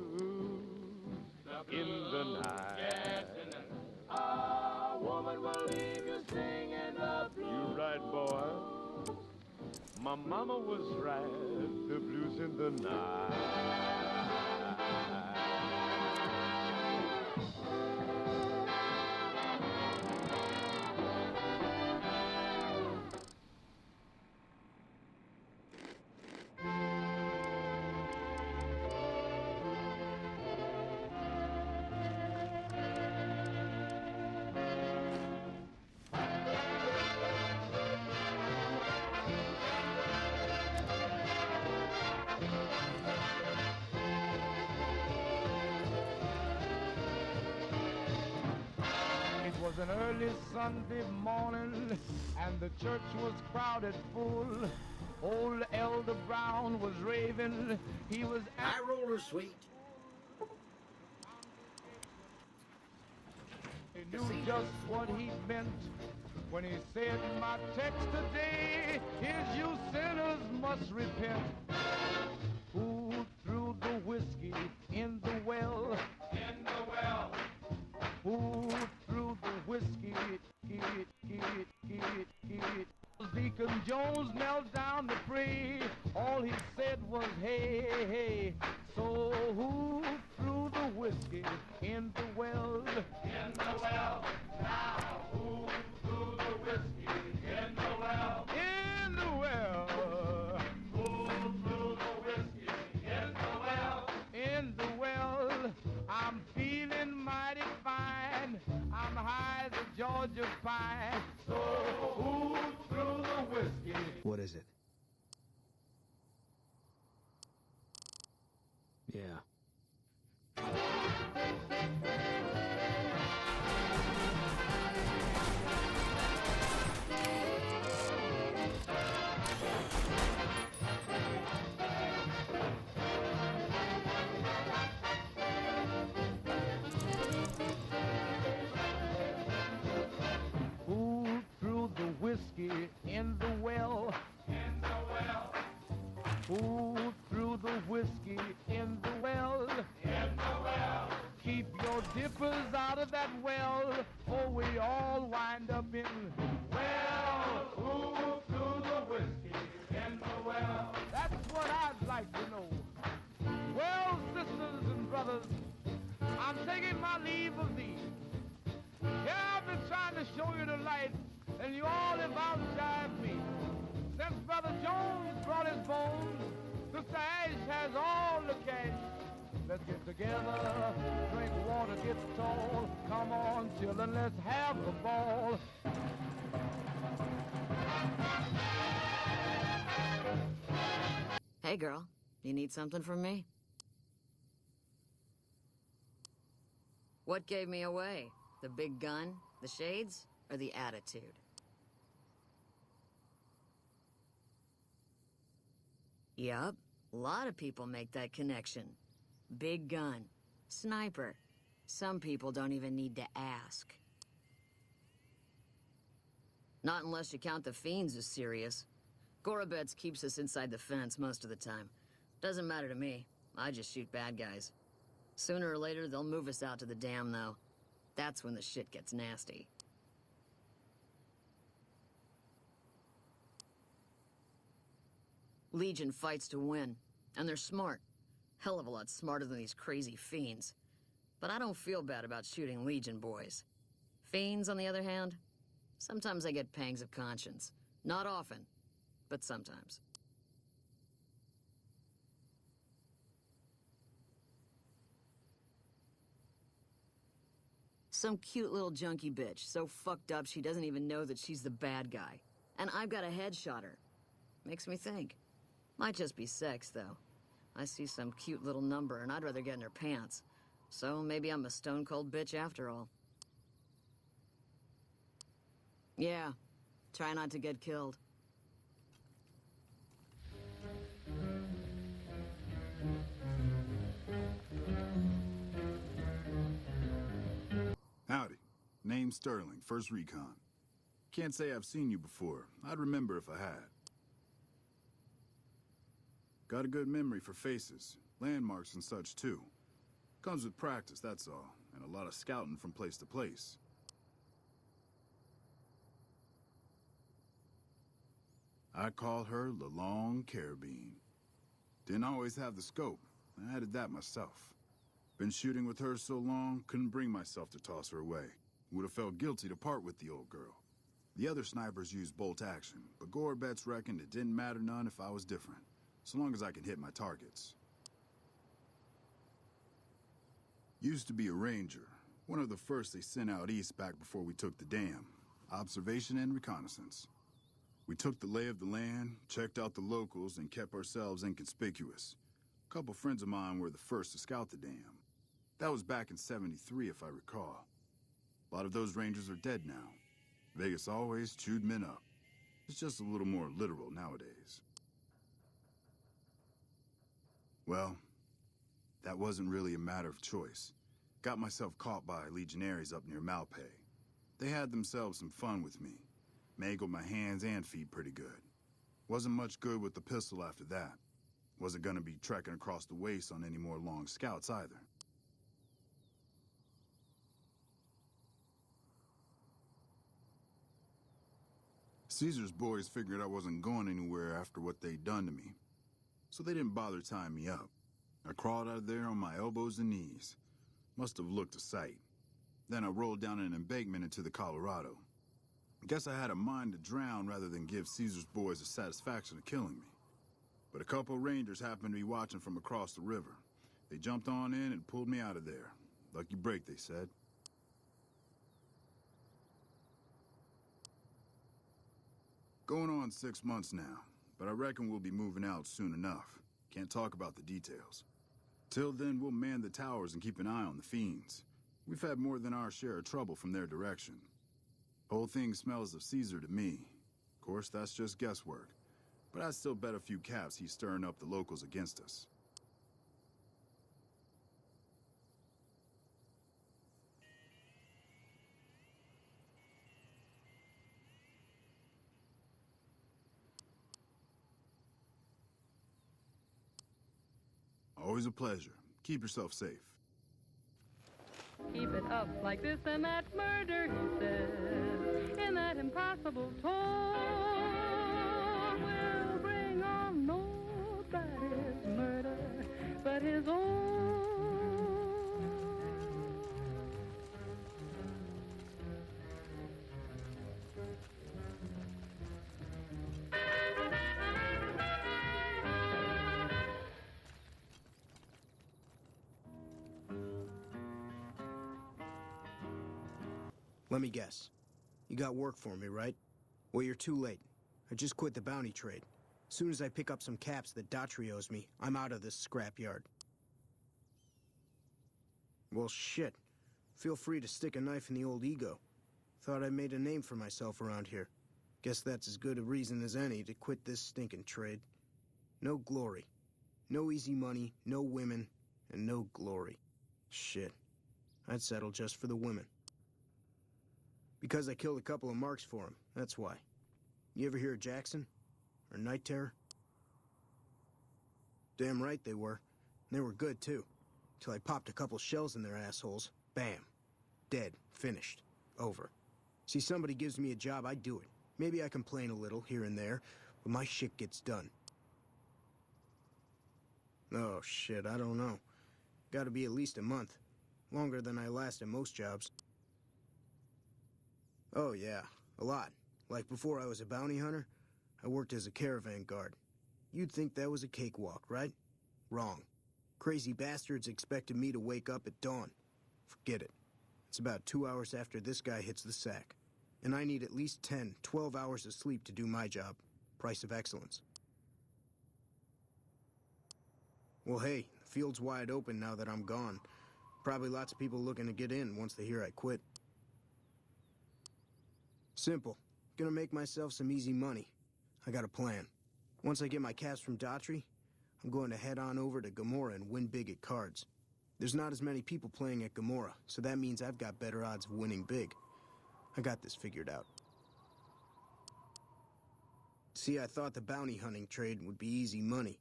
in the night. Yes, in the night. A woman will leave you singing the blues. You right, boy. My mama was right, the blues in the night. It was an early Sunday morning, and the church was crowded full. Old Elder Brown was raving. He was High roller sweet. He knew just what he meant when he said, "My text today is you sinners must repent." Who threw the whiskey in the well? In the well. Who threw the whiskey? Deacon Jones knelt down to pray. All he said was hey, hey. So who threw the whiskey in the well? In the well. Now who threw the whiskey in the well? In the well. Who threw the whiskey in the well? In the well. I'm feeling mighty fine. I'm high as a Georgia pine. So who threw the whiskey? What is it? Yeah. Who threw the whiskey in the well? In the well. Who threw the whiskey in the well? In the well. Keep your dippers out of that well, or we all wind up in well. Who threw the whiskey in the well? That's what I'd like to know. Well, sisters and brothers, I'm taking my leave of thee. Yeah, I've been trying to show you the light, and you all have outjived me. Since Brother Jones brought his bones, Sister Ash has all the cash. Let's get together, drink water, get tall. Come on, children, let's have a ball. Hey, girl, you need something from me? What gave me away? The big gun, the shades, or the attitude? Yup, a lot of people make that connection. Big gun, sniper. Some people don't even need to ask. Not unless you count the fiends as serious. Gorobets keeps us inside the fence most of the time. Doesn't matter to me. I just shoot bad guys. Sooner or later, they'll move us out to the dam, though. That's when the shit gets nasty. Legion fights to win, and they're smart. Hell of a lot smarter than these crazy fiends. But I don't feel bad about shooting Legion boys. Fiends, on the other hand, sometimes I get pangs of conscience. Not often, but sometimes. Some cute little junkie bitch, so fucked up she doesn't even know that she's the bad guy. And I've got a headshot her. Makes me think. Might just be sex, though. I see some cute little number, and I'd rather get in her pants. So maybe I'm a stone-cold bitch after all. Yeah, try not to get killed. Howdy. Name's Sterling, First Recon. Can't say I've seen you before. I'd remember if I had. Got a good memory for faces, landmarks and such too. Comes with practice, that's all, and a lot of scouting from place to place. I call her the Long Carabine. Didn't always have the scope. I added that myself. Been shooting with her so long, couldn't bring myself to toss her away. Would have felt guilty to part with the old girl. The other snipers used bolt action, but Gorobets reckoned it didn't matter none if I was different, so long as I could hit my targets. Used to be a ranger, one of the first they sent out east back before we took the dam. Observation and reconnaissance. We took the lay of the land, checked out the locals, and kept ourselves inconspicuous. A couple friends of mine were the first to scout the dam. That was back in '73, if I recall. A lot of those rangers are dead now. Vegas always chewed men up. It's just a little more literal nowadays. Well, that wasn't really a matter of choice. Got myself caught by legionaries up near Malpais. They had themselves some fun with me. Mangled my hands and feet pretty good. Wasn't much good with the pistol after that. Wasn't gonna be trekking across the waste on any more long scouts either. Caesar's boys figured I wasn't going anywhere after what they'd done to me. so they didn't bother tying me up. I crawled out of there on my elbows and knees. Must have looked a sight. Then I rolled down an embankment into the Colorado. Guess I had a mind to drown rather than give Caesar's boys the satisfaction of killing me. But a couple rangers happened to be watching from across the river. They jumped on in and pulled me out of there. Lucky break, they said. Going on 6 months now, but I reckon we'll be moving out soon enough. Can't talk about the details. Till then, we'll man the towers and keep an eye on the fiends. We've had more than our share of trouble from their direction. Whole thing smells of Caesar to me. Of course, that's just guesswork. But I'd still bet a few caps he's stirring up the locals against us. Always a pleasure. Keep yourself safe. Keep it up like this and that murder, he says, in that impossible tone. Will bring on nobody's murder but his own. Let me guess. You got work for me, right? Well, you're too late. I just quit the bounty trade. As soon as I pick up some caps that Daughtry owes me, I'm out of this scrapyard. Well, shit. Feel free to stick a knife in the old ego. Thought I made a name for myself around here. Guess that's as good a reason as any to quit this stinking trade. No glory. No easy money, no women, and no glory. Shit. I'd settle just for the women. Because I killed a couple of marks for him, that's why. You ever hear of Jackson? Or Night Terror? Damn right they were. And they were good, too. Till I popped a couple shells in their assholes. Bam. Dead. Finished. Over. See, somebody gives me a job, I do it. Maybe I complain a little here and there, but my shit gets done. Oh, shit, I don't know. Gotta be at least a month. Longer than I last at most jobs. Oh, yeah. A lot. Like before I was a bounty hunter, I worked as a caravan guard. You'd think that was a cakewalk, right? Wrong. Crazy bastards expected me to wake up at dawn. Forget it. It's about 2 hours after this guy hits the sack. And I need at least 10, 12 hours of sleep to do my job. Price of excellence. Well, hey, the field's wide open now that I'm gone. Probably lots of people looking to get in once they hear I quit. Simple. Gonna make myself some easy money. I got a plan. Once I get my caps from Daughtry, I'm going to head on over to Gomorrah and win big at cards. There's not as many people playing at Gomorrah, so that means I've got better odds of winning big. I got this figured out. See, I thought the bounty hunting trade would be easy money,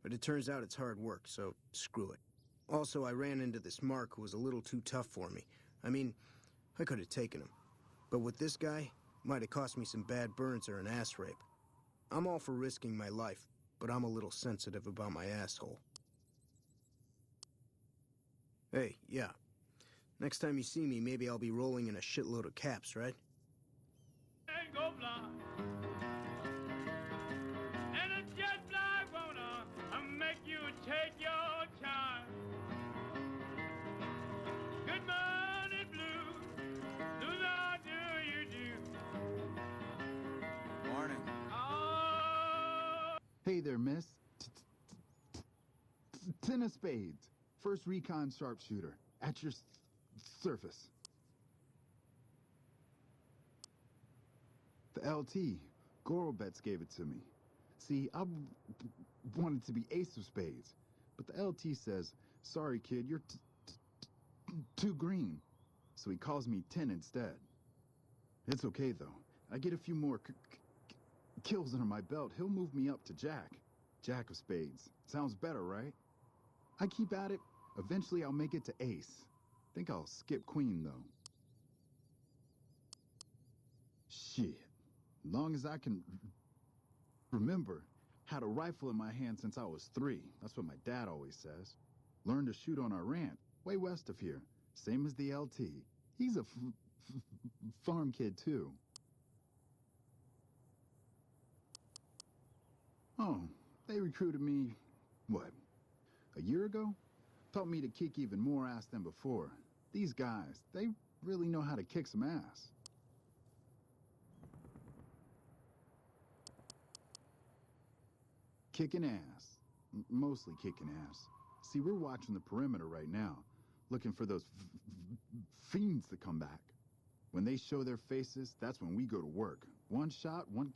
but it turns out it's hard work, so screw it. Also, I ran into this Mark who was a little too tough for me. I mean, I could have taken him. But with this guy, might have cost me some bad burns or an ass rape. I'm all for risking my life, but I'm a little sensitive about my asshole. Hey, yeah. Next time you see me, maybe I'll be rolling in a shitload of caps, right? And go blind. And a jet fly wanna make you take your time. Good morning, blue. How do you do? Morning. Hey there, miss. Ten of spades. First recon sharpshooter. At your surface. The LT. Gorobets gave it to me. See, I wanted to be ace of spades. But the LT says, sorry kid, you're too green. So he calls me 10 instead. It's okay, though. I get a few more kills under my belt. He'll move me up to Jack. Jack of spades. Sounds better, right? I keep at it. Eventually, I'll make it to ace. Think I'll skip queen, though. Shit. Long as I can remember, Had a rifle in my hand since I was 3. That's what my dad always says. Learned to shoot on our ranch, way west of here. Same as the LT. He's a farm kid, too. Oh, they recruited me, what, a year ago? Taught me to kick even more ass than before. These guys, they really know how to kick some ass. Kicking ass. Mostly kicking ass. See, we're watching the perimeter right now, looking for those fiends to come back. When they show their faces, that's when we go to work. One shot, one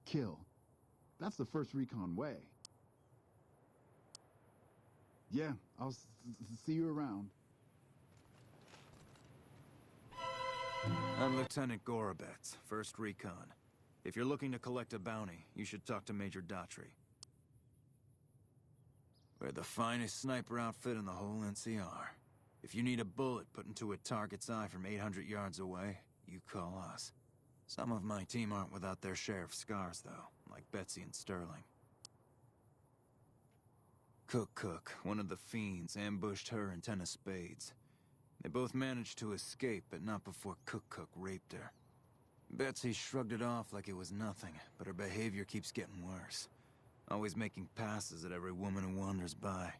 kill. That's the first recon way. Yeah, I'll see you around. I'm Lieutenant Gorobets, 1st Recon. If you're looking to collect a bounty, you should talk to Major Daughtry. We're the finest sniper outfit in the whole NCR. If you need a bullet put into a target's eye from 800 yards away, you call us. Some of my team aren't without their share of scars, though, like Betsy and Sterling. Cook, one of the fiends, ambushed her and 10 of spades. They both managed to escape, but not before Cook raped her. Betsy shrugged it off like it was nothing, but her behavior keeps getting worse. Always making passes at every woman who wanders by.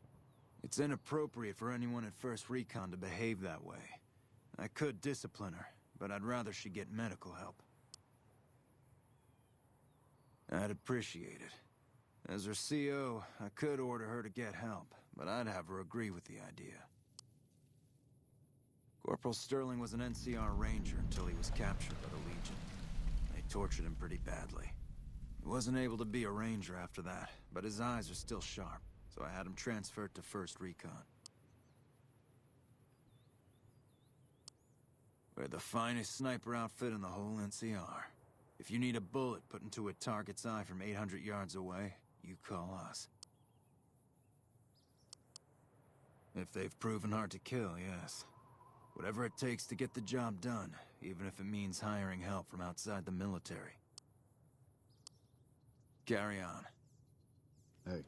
It's inappropriate for anyone at 1st Recon to behave that way. I could discipline her, but I'd rather she get medical help. I'd appreciate it. As her CO, I could order her to get help, but I'd have her agree with the idea. Corporal Sterling was an NCR Ranger until he was captured by the Legion. They tortured him pretty badly. He wasn't able to be a Ranger after that, but his eyes are still sharp, so I had him transferred to 1st Recon. We're the finest sniper outfit in the whole NCR. If you need a bullet put into a target's eye from 800 yards away, you call us. If they've proven hard to kill, yes. Whatever it takes to get the job done, even if it means hiring help from outside the military. Carry on. Hey.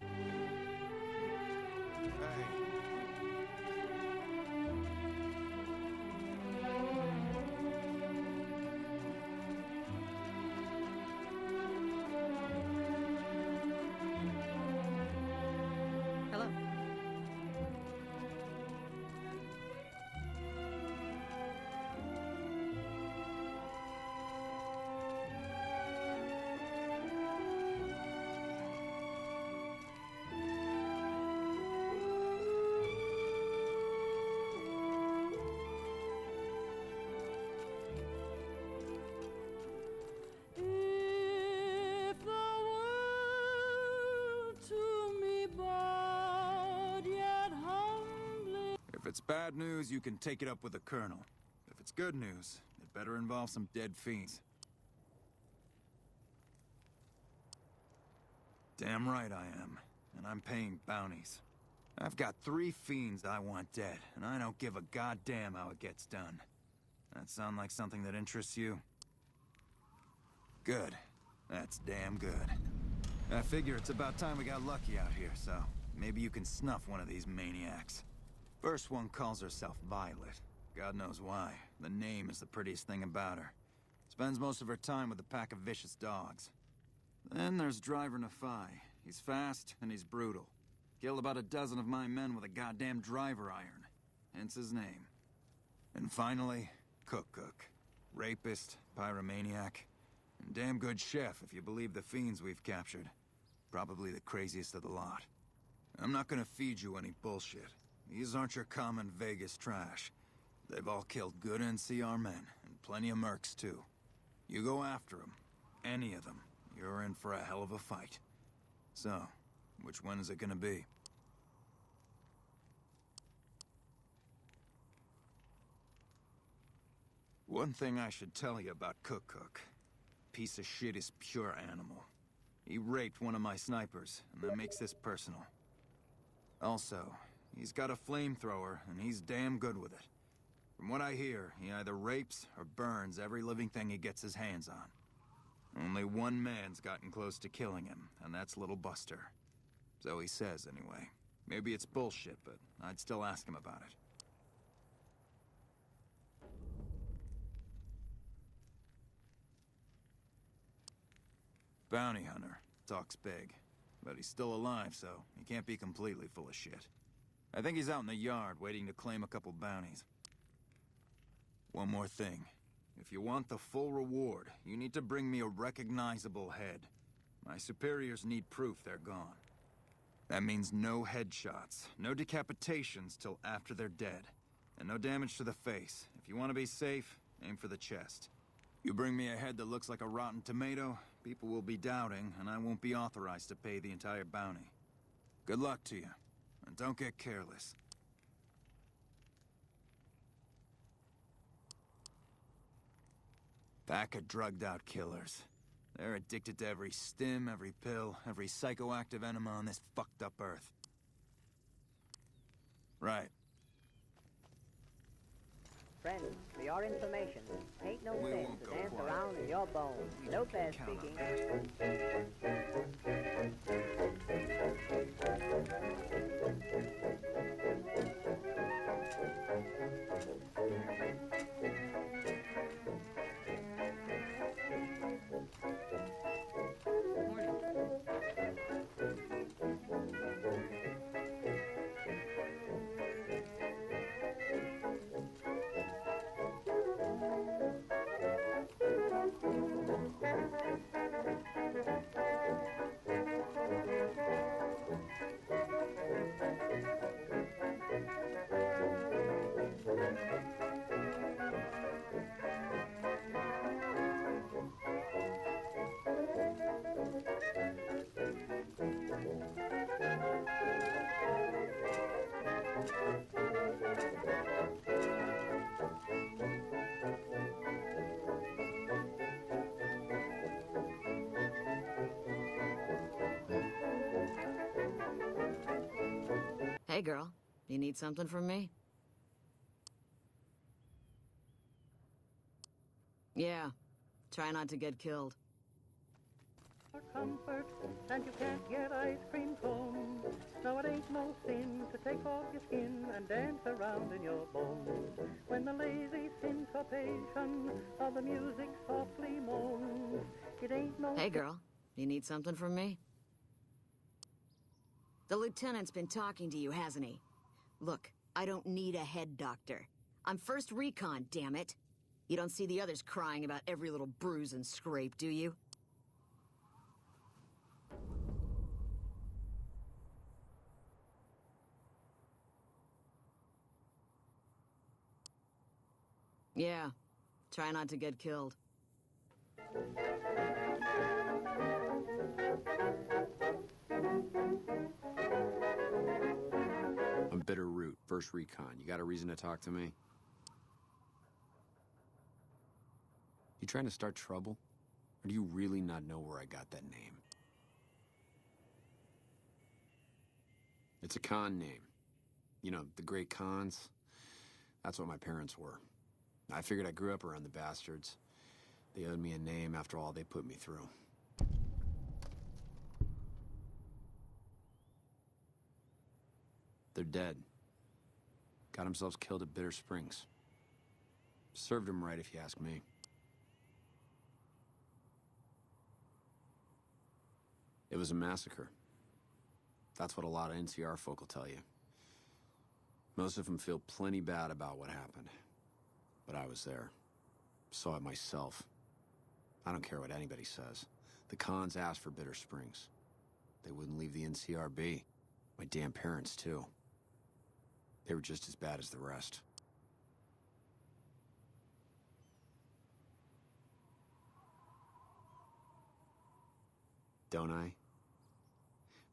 Hello. If the world to me bowed yet humbly. If it's bad news, you can take it up with the Colonel. If it's good news, it better involve some dead fiends. Damn right I am, and I'm paying bounties. I've got 3 fiends I want dead, and I don't give a goddamn how it gets done. That sound like something that interests you? Good. That's damn good. I figure it's about time we got lucky out here, so maybe you can snuff one of these maniacs. First one calls herself Violet. God knows why. The name is the prettiest thing about her. Spends most of her time with a pack of vicious dogs. Then there's Driver Nafai. He's fast and he's brutal. Killed about a dozen of my men with a goddamn driver iron. Hence his name. And finally, Cook. Rapist, pyromaniac, and damn good chef if you believe the fiends we've captured. Probably the craziest of the lot. I'm not gonna feed you any bullshit. These aren't your common Vegas trash. They've all killed good NCR men, and plenty of mercs too. You go after them, any of them, you're in for a hell of a fight. So, which one is it gonna be? One thing I should tell you about Cook. Piece of shit is pure animal. He raped one of my snipers, and that makes this personal. Also, he's got a flamethrower, and he's damn good with it. From what I hear, he either rapes or burns every living thing he gets his hands on. Only one man's gotten close to killing him, and that's Little Buster. So he says, anyway. Maybe it's bullshit, but I'd still ask him about it. Bounty hunter. Talks big. But he's still alive, so he can't be completely full of shit. I think he's out in the yard, waiting to claim a couple bounties. One more thing. If you want the full reward, you need to bring me a recognizable head. My superiors need proof they're gone. That means no headshots, no decapitations till after they're dead, and no damage to the face. If you want to be safe, aim for the chest. You bring me a head that looks like a rotten tomato, people will be doubting, and I won't be authorized to pay the entire bounty. Good luck to you, and don't get careless. Pack of drugged-out killers. They're addicted to every stim, every pill, every psychoactive enema on this fucked up earth. Right. Friends, for your information, ain't no We sin won't to go dance quiet. around in your bones. Lopez Count on speaking. Hey, girl. You need something from me? Yeah. Try not to get killed. Comfort, and you can't get ice cream cone. Now it ain't no sin to take off your skin and dance around in your bones. When the lazy syncopation of the music softly moans, it ain't no... Hey, girl. You need something from me? The lieutenant's been talking to you, hasn't he? Look, I don't need a head doctor. I'm first recon, damn it. You don't see the others crying about every little bruise and scrape, do you? Yeah. Try not to get killed. I'm Bitter Root, first recon. You got a reason to talk to me? You trying to start trouble? Or do you really not know where I got that name? It's a Khan name. You know, the great Khans. That's what my parents were. I figured I grew up around the bastards. They owed me a name after all they put me through. They're dead. Got themselves killed at Bitter Springs. Served them right, if you ask me. It was a massacre. That's what a lot of NCR folk will tell you. Most of them feel plenty bad about what happened. But I was there. Saw it myself. I don't care what anybody says. The Khans asked for Bitter Springs. They wouldn't leave the NCR be. My damn parents, too. They were just as bad as the rest. Don't I?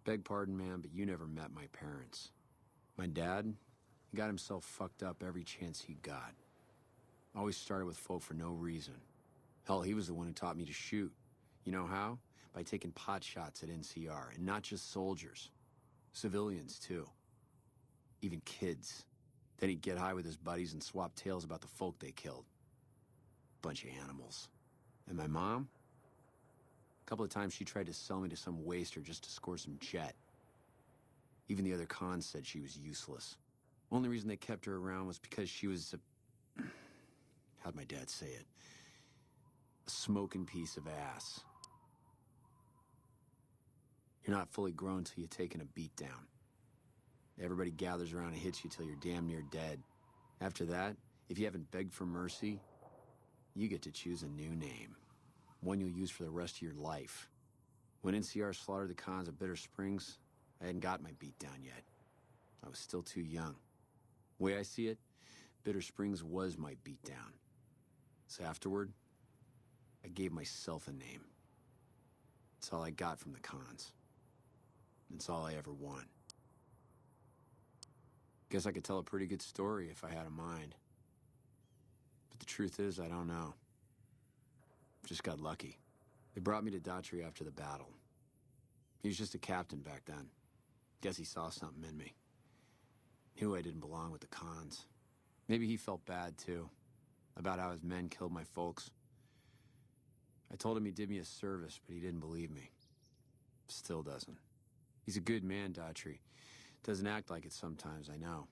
Beg pardon, man, but you never met my parents. My dad, he got himself fucked up every chance he got. Always started with folk for no reason. Hell, he was the one who taught me to shoot. You know how? By taking pot shots at NCR, and not just soldiers. Civilians, too. Even kids. Then he'd get high with his buddies and swap tales about the folk they killed. Bunch of animals. And my mom? couple of times she tried to sell me to some waster just to score some jet. Even the other cons said she was useless. Only reason they kept her around was because she was a... how'd my dad say it? A smoking piece of ass. You're not fully grown till you've taken a beat down. Everybody gathers around and hits you till you're damn near dead. After that, if you haven't begged for mercy, you get to choose a new name. One you'll use for the rest of your life. When NCR slaughtered the cons at Bitter Springs, I hadn't got my beat down yet. I was still too young. The way I see it, Bitter Springs was my beat down. So afterward, I gave myself a name. It's all I got from the cons. It's all I ever won. Guess I could tell a pretty good story if I had a mind. But the truth is, I don't know. Just got lucky. They brought me to Daughtry after the battle. He was just a captain back then. Guess he saw something in me. Knew I didn't belong with the cons. Maybe he felt bad, too, about how his men killed my folks. I told him he did me a service, but he didn't believe me. Still doesn't. He's a good man, Daughtry. Doesn't act like it sometimes, I know.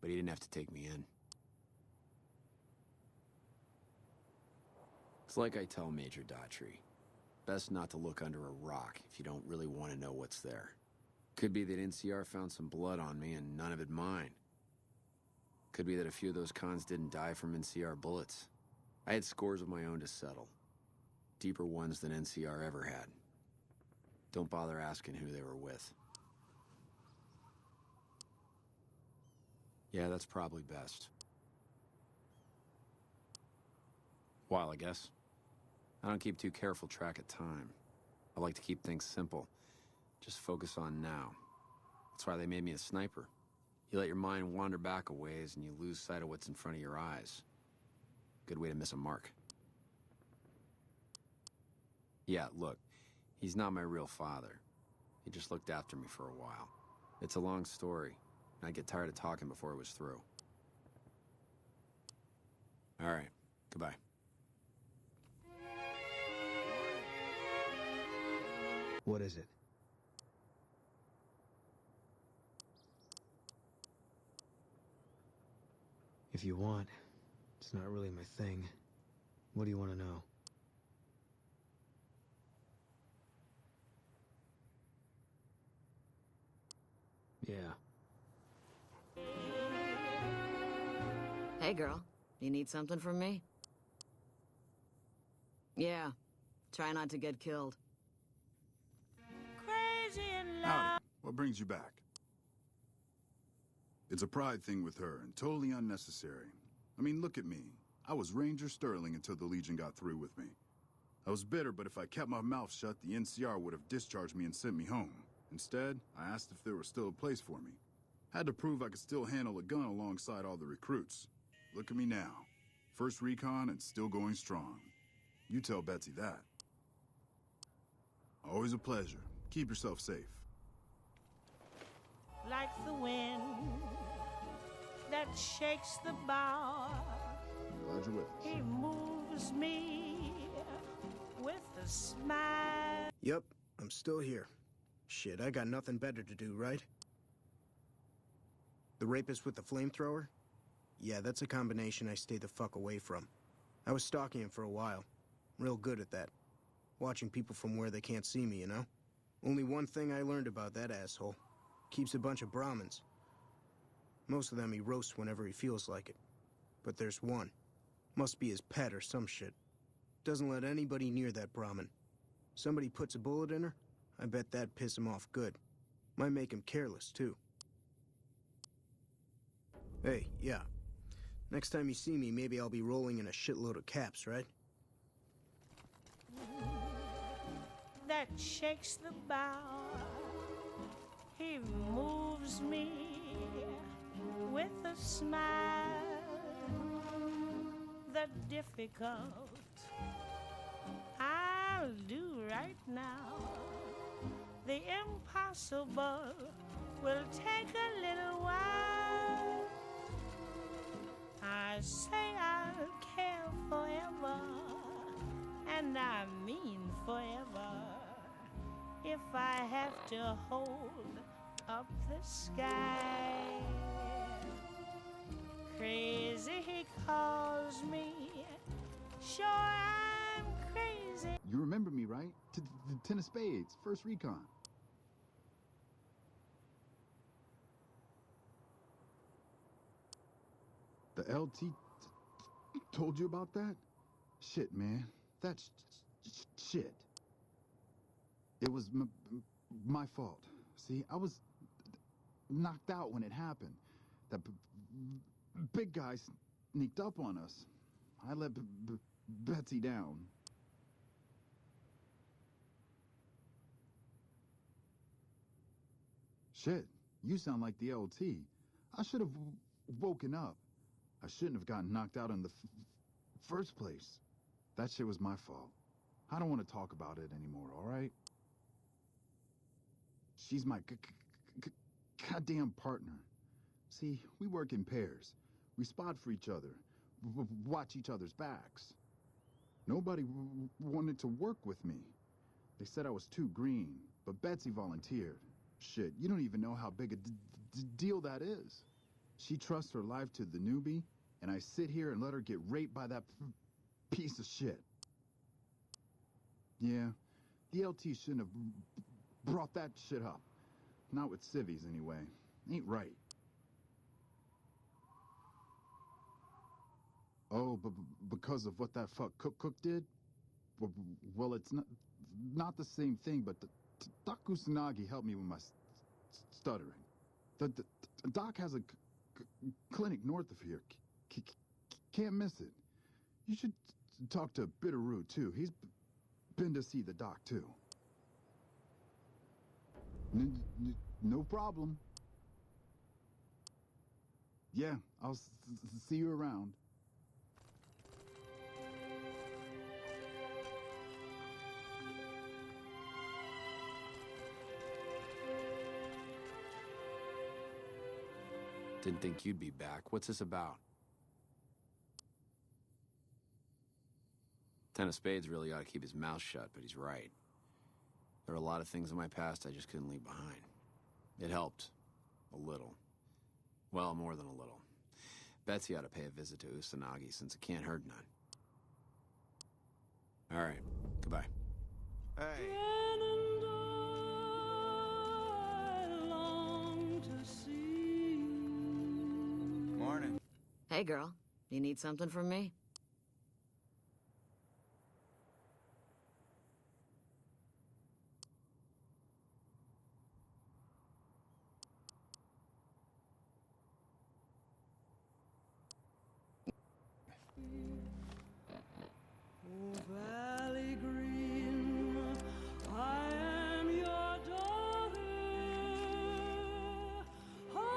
But he didn't have to take me in. It's like I tell Major Daughtry. Best not to look under a rock if you don't really want to know what's there. Could be that NCR found some blood on me and none of it mine. Could be that a few of those cons didn't die from NCR bullets. I had scores of my own to settle. Deeper ones than NCR ever had. Don't bother asking who they were with. Yeah, that's probably best. While, I guess. I don't keep too careful track of time. I like to keep things simple. Just focus on now. That's why they made me a sniper. You let your mind wander back a ways and you lose sight of what's in front of your eyes. Good way to miss a mark. Yeah, look, he's not my real father. He just looked after me for a while. It's a long story, and I'd get tired of talking before it was through. All right, goodbye. What is it? If you want, it's not really my thing. What do you want to know? Yeah. Hey, girl. You need something from me? Yeah. Try not to get killed. Howdy. What brings you back? It's a pride thing with her, and totally unnecessary. I mean, look at me. I was Ranger Sterling until the Legion got through with me. I was bitter, but if I kept my mouth shut, the NCR would have discharged me and sent me home. Instead, I asked if there was still a place for me. Had to prove I could still handle a gun alongside all the recruits. Look at me now. First recon and still going strong. You tell Betsy that. Always a pleasure. Keep yourself safe. Like the wind that shakes the bough. Glad you're with us. He moves me with a smile. Yep, I'm still here. Shit, I got nothing better to do, right? The rapist with the flamethrower? Yeah, that's a combination I stay the fuck away from. I was stalking him for a while. Real good at that. Watching people from where they can't see me, you know? Only one thing I learned about that asshole. Keeps a bunch of Brahmins. Most of them he roasts whenever he feels like it. But there's one. Must be his pet or some shit. Doesn't let anybody near that Brahmin. Somebody puts a bullet in her, I bet that'd piss him off good. Might make him careless, too. Hey, yeah. Next time you see me, maybe I'll be rolling in a shitload of caps, right? That shakes the bough. He moves me with a smile. The difficult I'll do right now. The impossible will take a little while. I say I'll care forever and and I mean forever. If I have to hold up the sky, crazy he calls me. Sure, I'm crazy. You remember me, right? Ten of Spades, first recon. The LT told you about that? Shit, man. That's shit. It was my fault. See, I was knocked out when it happened. That big guy sneaked up on us. I let Betsy down. Shit, you sound like the LT. I should have woken up. I shouldn't have gotten knocked out in the first place. That shit was my fault. I don't want to talk about it anymore, all right? She's my goddamn partner. See, we work in pairs. We spot for each other, watch each other's backs. Nobody wanted to work with me. They said I was too green, but Betsy volunteered. Shit, you don't even know how big a deal that is. She trusts her life to the newbie, and I sit here and let her get raped by that piece of shit. Yeah, the LT shouldn't have brought that shit up. Not with civvies, anyway. Ain't right. Oh, but because of what that fuck Cook did? Well, it's not the same thing, but Doc Kusanagi helped me with my stuttering. The Doc has a clinic north of here. Can't miss it. You should talk to Bitterroot, too. He's been to see the Doc, too. No problem. Yeah, I'll see you around. Didn't think you'd be back. What's this about? Ten of Spades really ought to keep his mouth shut, but he's right. There are a lot of things in my past I just couldn't leave behind. It helped. A little. Well, more than a little. Betsy ought to pay a visit to Usanagi, since it can't hurt none. All right. Goodbye. Hey. Morning. Hey, girl. You need something from me? Valley Green, I am your daughter.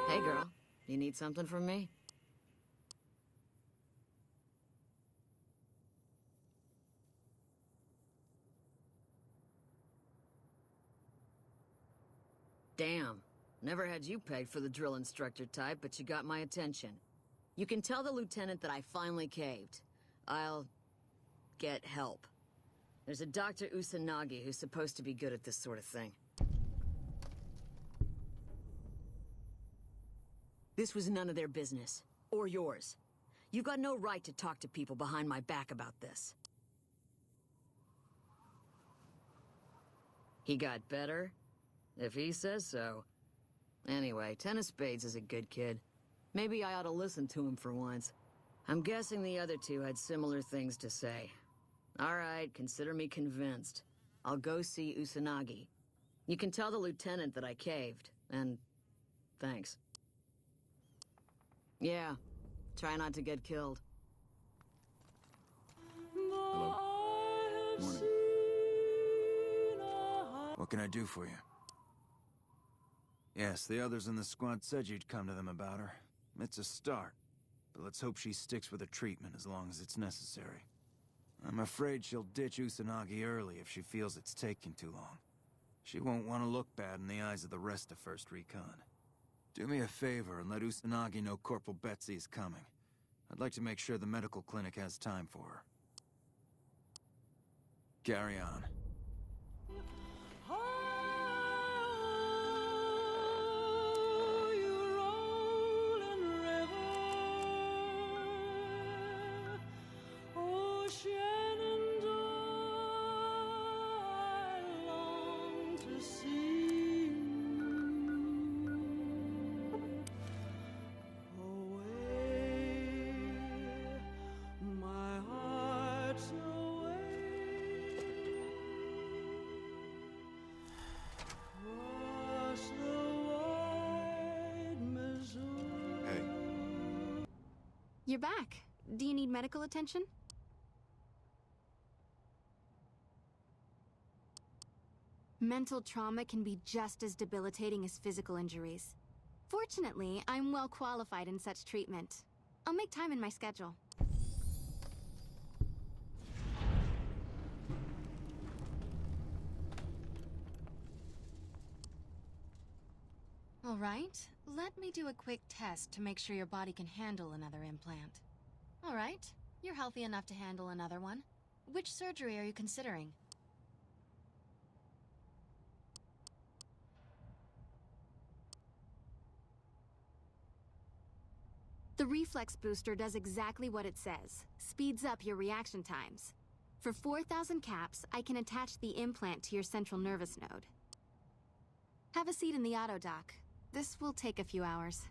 Hey, girl. You need something from me? Damn. Never had you pegged for the drill instructor type, but you got my attention. You can tell the lieutenant that I finally caved. I'll get help. There's a Dr. Usanagi who's supposed to be good at this sort of thing. This was none of their business. Or yours. You've got no right to talk to people behind my back about this. He got better? If he says so. Anyway, Ten of Spades is a good kid. Maybe I ought to listen to him for once. I'm guessing the other two had similar things to say. All right, consider me convinced. I'll go see Usanagi. You can tell the lieutenant that I caved, and thanks. Yeah, try not to get killed. Hello. Morning. What can I do for you? Yes, the others in the squad said you'd come to them about her. It's a start, but let's hope she sticks with her treatment as long as it's necessary. I'm afraid she'll ditch Usanagi early if she feels it's taking too long. She won't want to look bad in the eyes of the rest of First Recon. Do me a favor and let Usanagi know Corporal Betsy is coming. I'd like to make sure the medical clinic has time for her. Carry on. You're back. Do you need medical attention? Mental trauma can be just as debilitating as physical injuries. Fortunately, I'm well qualified in such treatment. I'll make time in my schedule. All right, let me do a quick test to make sure your body can handle another implant. All right, you're healthy enough to handle another one. Which surgery are you considering? The Reflex Booster does exactly what it says. Speeds up your reaction times. For 4,000 caps, I can attach the implant to your central nervous node. Have a seat in the auto dock. This will take a few hours.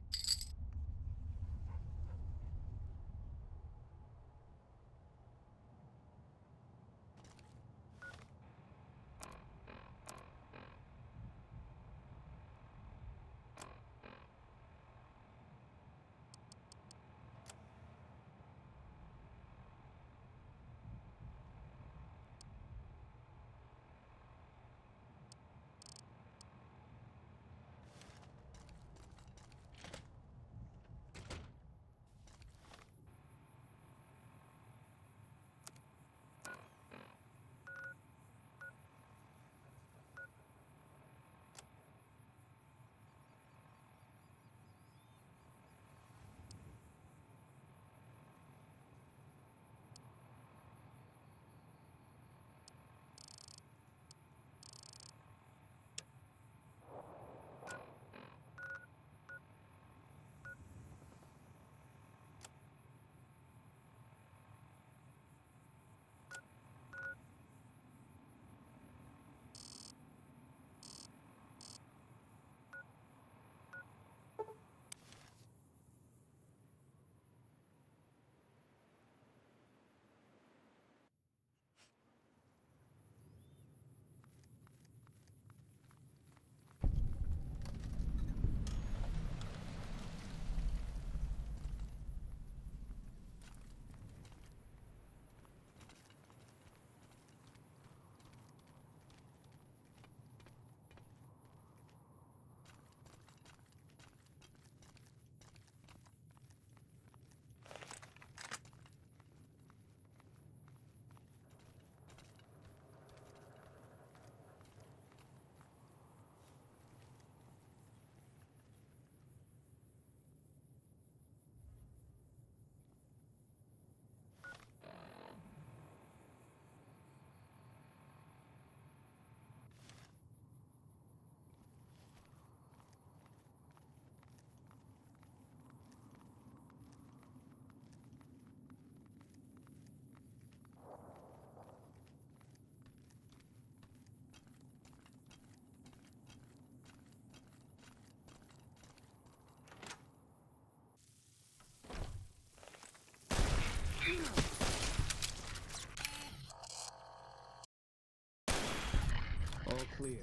All clear.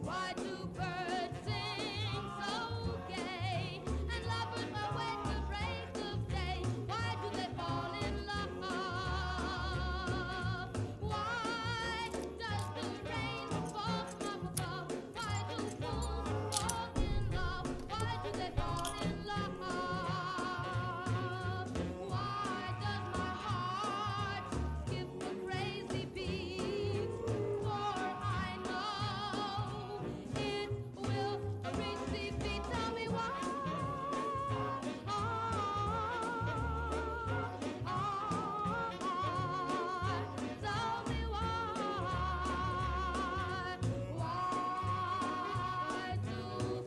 Why do birds sing so gay and lovers are wed to break of day? Why do they fall in love? Why does the rain fall from above? Why do fools fall in love? Why do they fall in love? Why does my heart skip a crazy beat? For I know it will reach the beat. Tell me why. Tell me why. Why do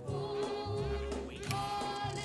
fools fall in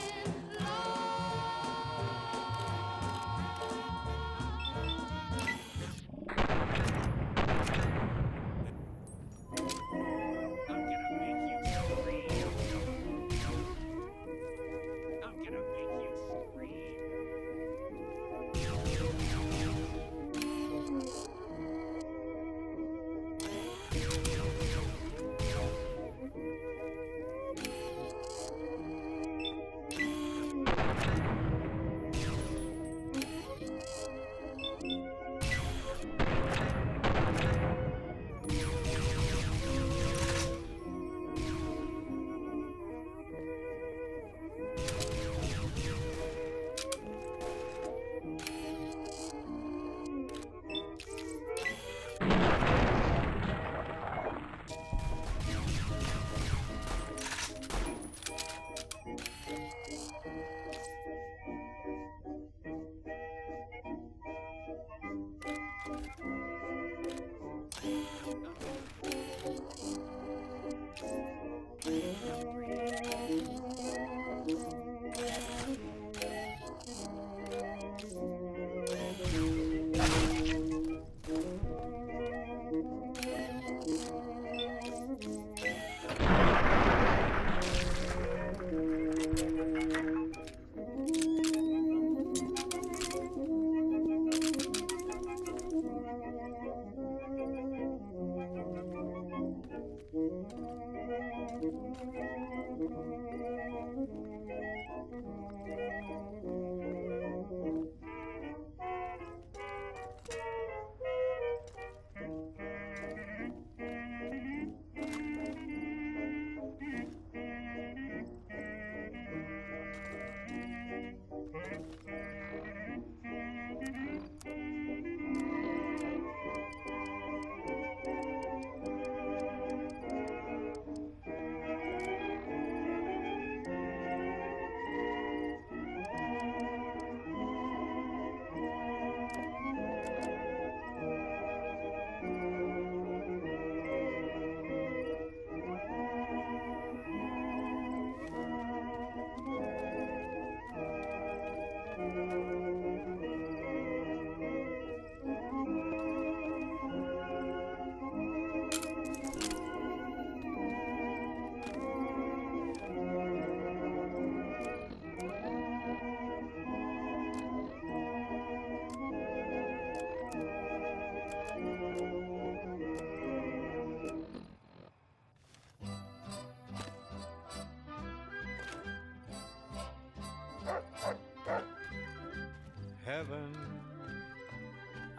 Heaven,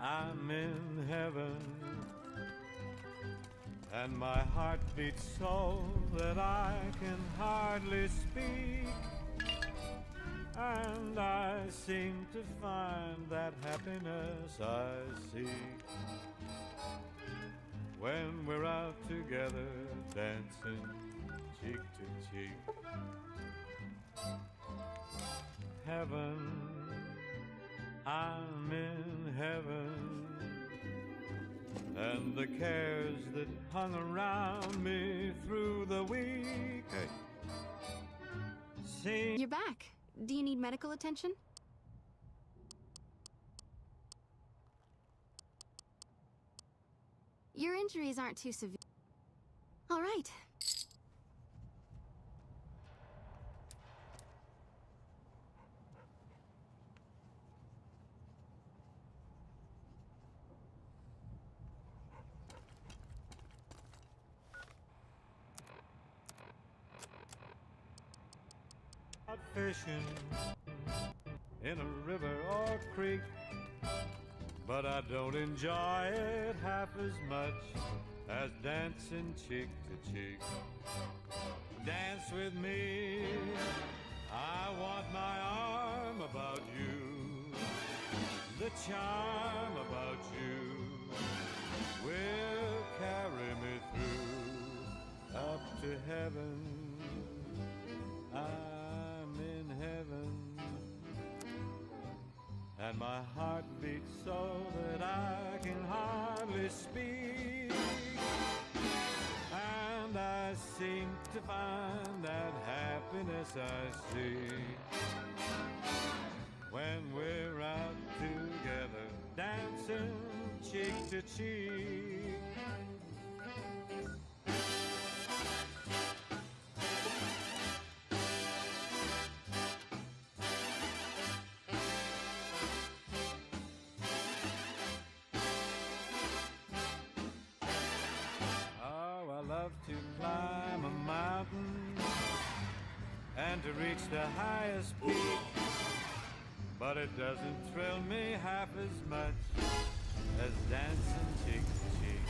I'm in heaven, and my heart beats so that I can hardly speak, and I seem to find that happiness I seek when we're out together dancing cheek to cheek. Heaven, I'm in heaven, and the cares that hung around me through the week. Hey. You're back. Do you need medical attention? Your injuries aren't too severe. All right. Out fishing in a river or creek, but I don't enjoy it half as much as dancing cheek to cheek. Dance with me, I want my arm about you. The charm about you will carry me through up to heaven. I'm in heaven, and my heart beats so that I can hardly speak, and I seem to find that happiness I see when we're out together, dancing cheek to cheek. To climb a mountain and to reach the highest peak, but it doesn't thrill me half as much as dancing cheek to cheek.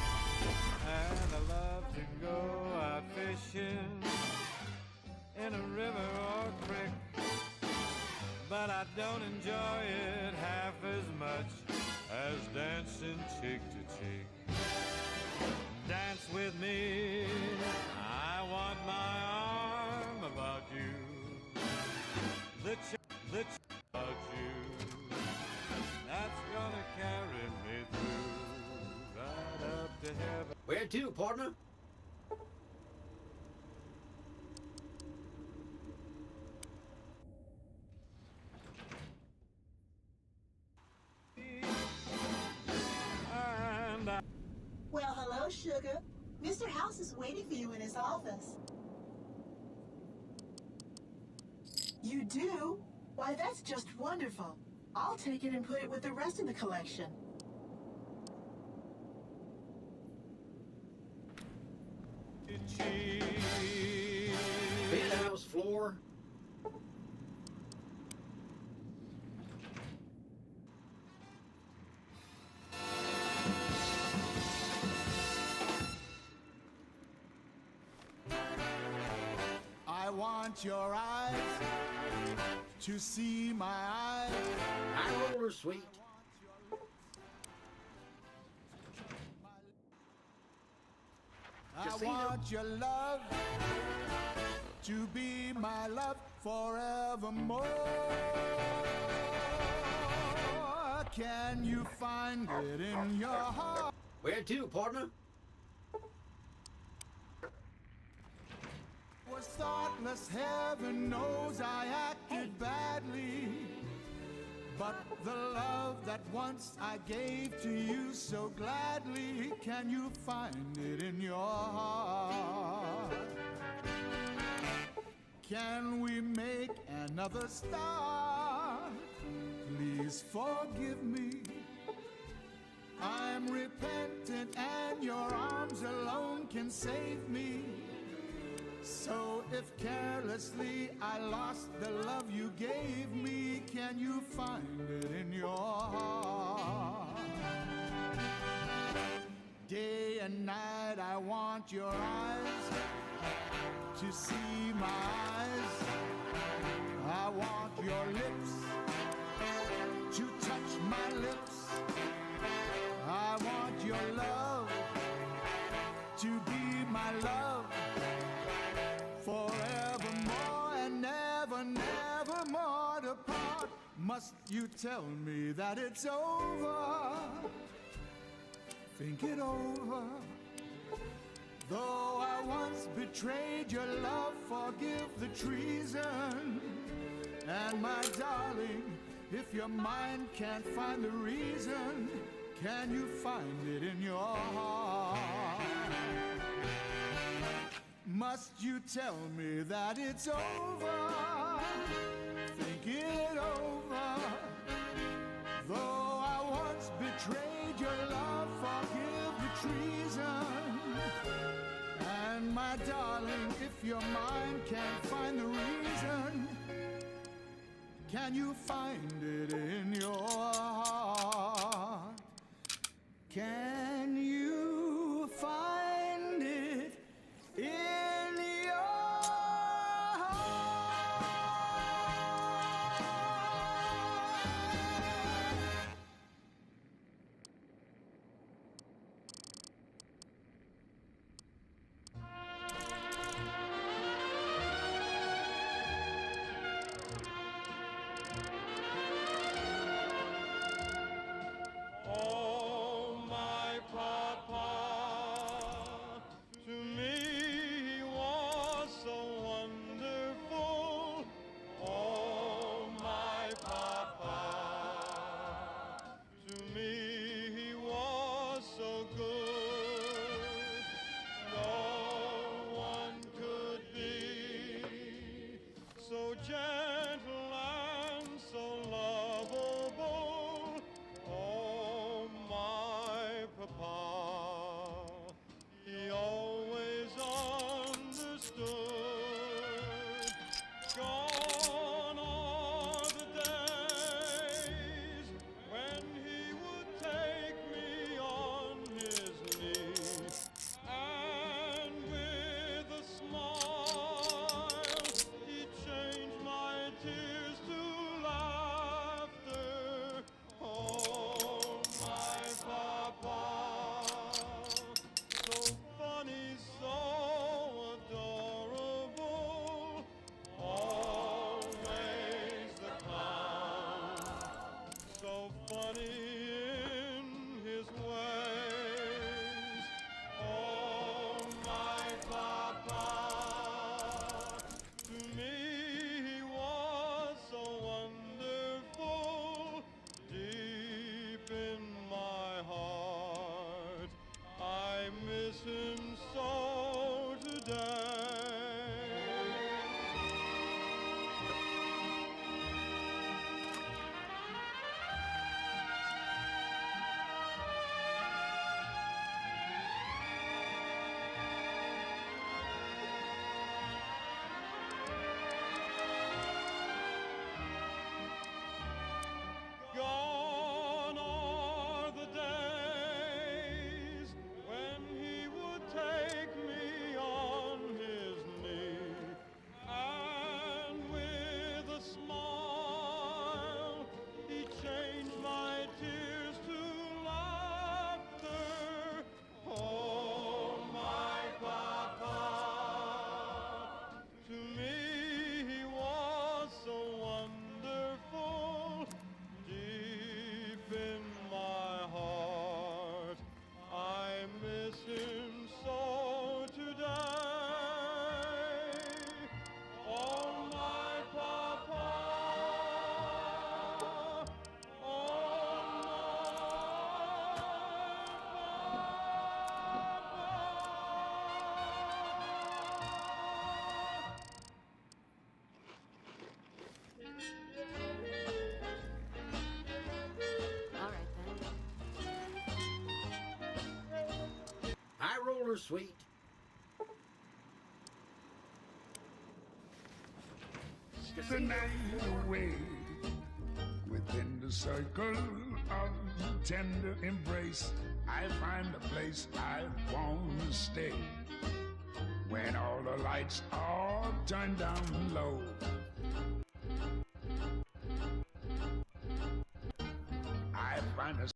And I love to go out fishing in a river or creek, but I don't enjoy it half as much as dancing cheek to cheek. Dance with me, I want my arm about you. The about you, that's gonna carry me through right up to heaven. Where to, partner? Well, hello, sugar. Mr. House is waiting for you in his office. You do? Why, that's just wonderful. I'll take it and put it with the rest of the collection. Penthouse floor. I want your eyes to see my eyes. I roller sweet. I want your love to be my love forevermore. Can you find it in your heart? Where to, partner? Was thoughtless, heaven knows I acted badly. But the love that once I gave to you so gladly, can you find it in your heart? Can we make another start? Please forgive me. I'm repentant and your arms alone can save me. So if carelessly I lost the love you gave me, can you find it in your heart? Day and night I want your eyes to see my eyes. I want your lips to touch my lips. I want your love to be my love forevermore and never, never more to part. Must you tell me that it's over? Think it over. Though I once betrayed your love, forgive the treason. And my darling, if your mind can't find the reason, can you find it in your heart? Must you tell me that it's over? Think it over. Though I once betrayed your love, forgive the treason. And my darling, if your mind can't find the reason, Can you find it in your heart? Can you find it in your heart? Oh, my papa, to me he was so wonderful. Oh, my papa, to me he was so good. No one could be so gentle and so lovable. Oh, my papa, he always understood. Gone are the days when he would take me on his knee, and with a smile he'd change my tears to laughter. Oh, my papa, so funny, so adorable, always the clown, so funny in his ways. Oh, my papa, to me he was so wonderful. Deep in my heart, I miss him so today. Gone are the days when he would take me on his knee, and with a smile he changed my tears to laughter. Oh, my papa, to me he was so wonderful. Deep in my heart, I miss him so today. Oh, my papa, All right, then. High roller sweet. The night away within the circle of tender embrace. I find a place I want to stay when all the lights are turned down low. I find a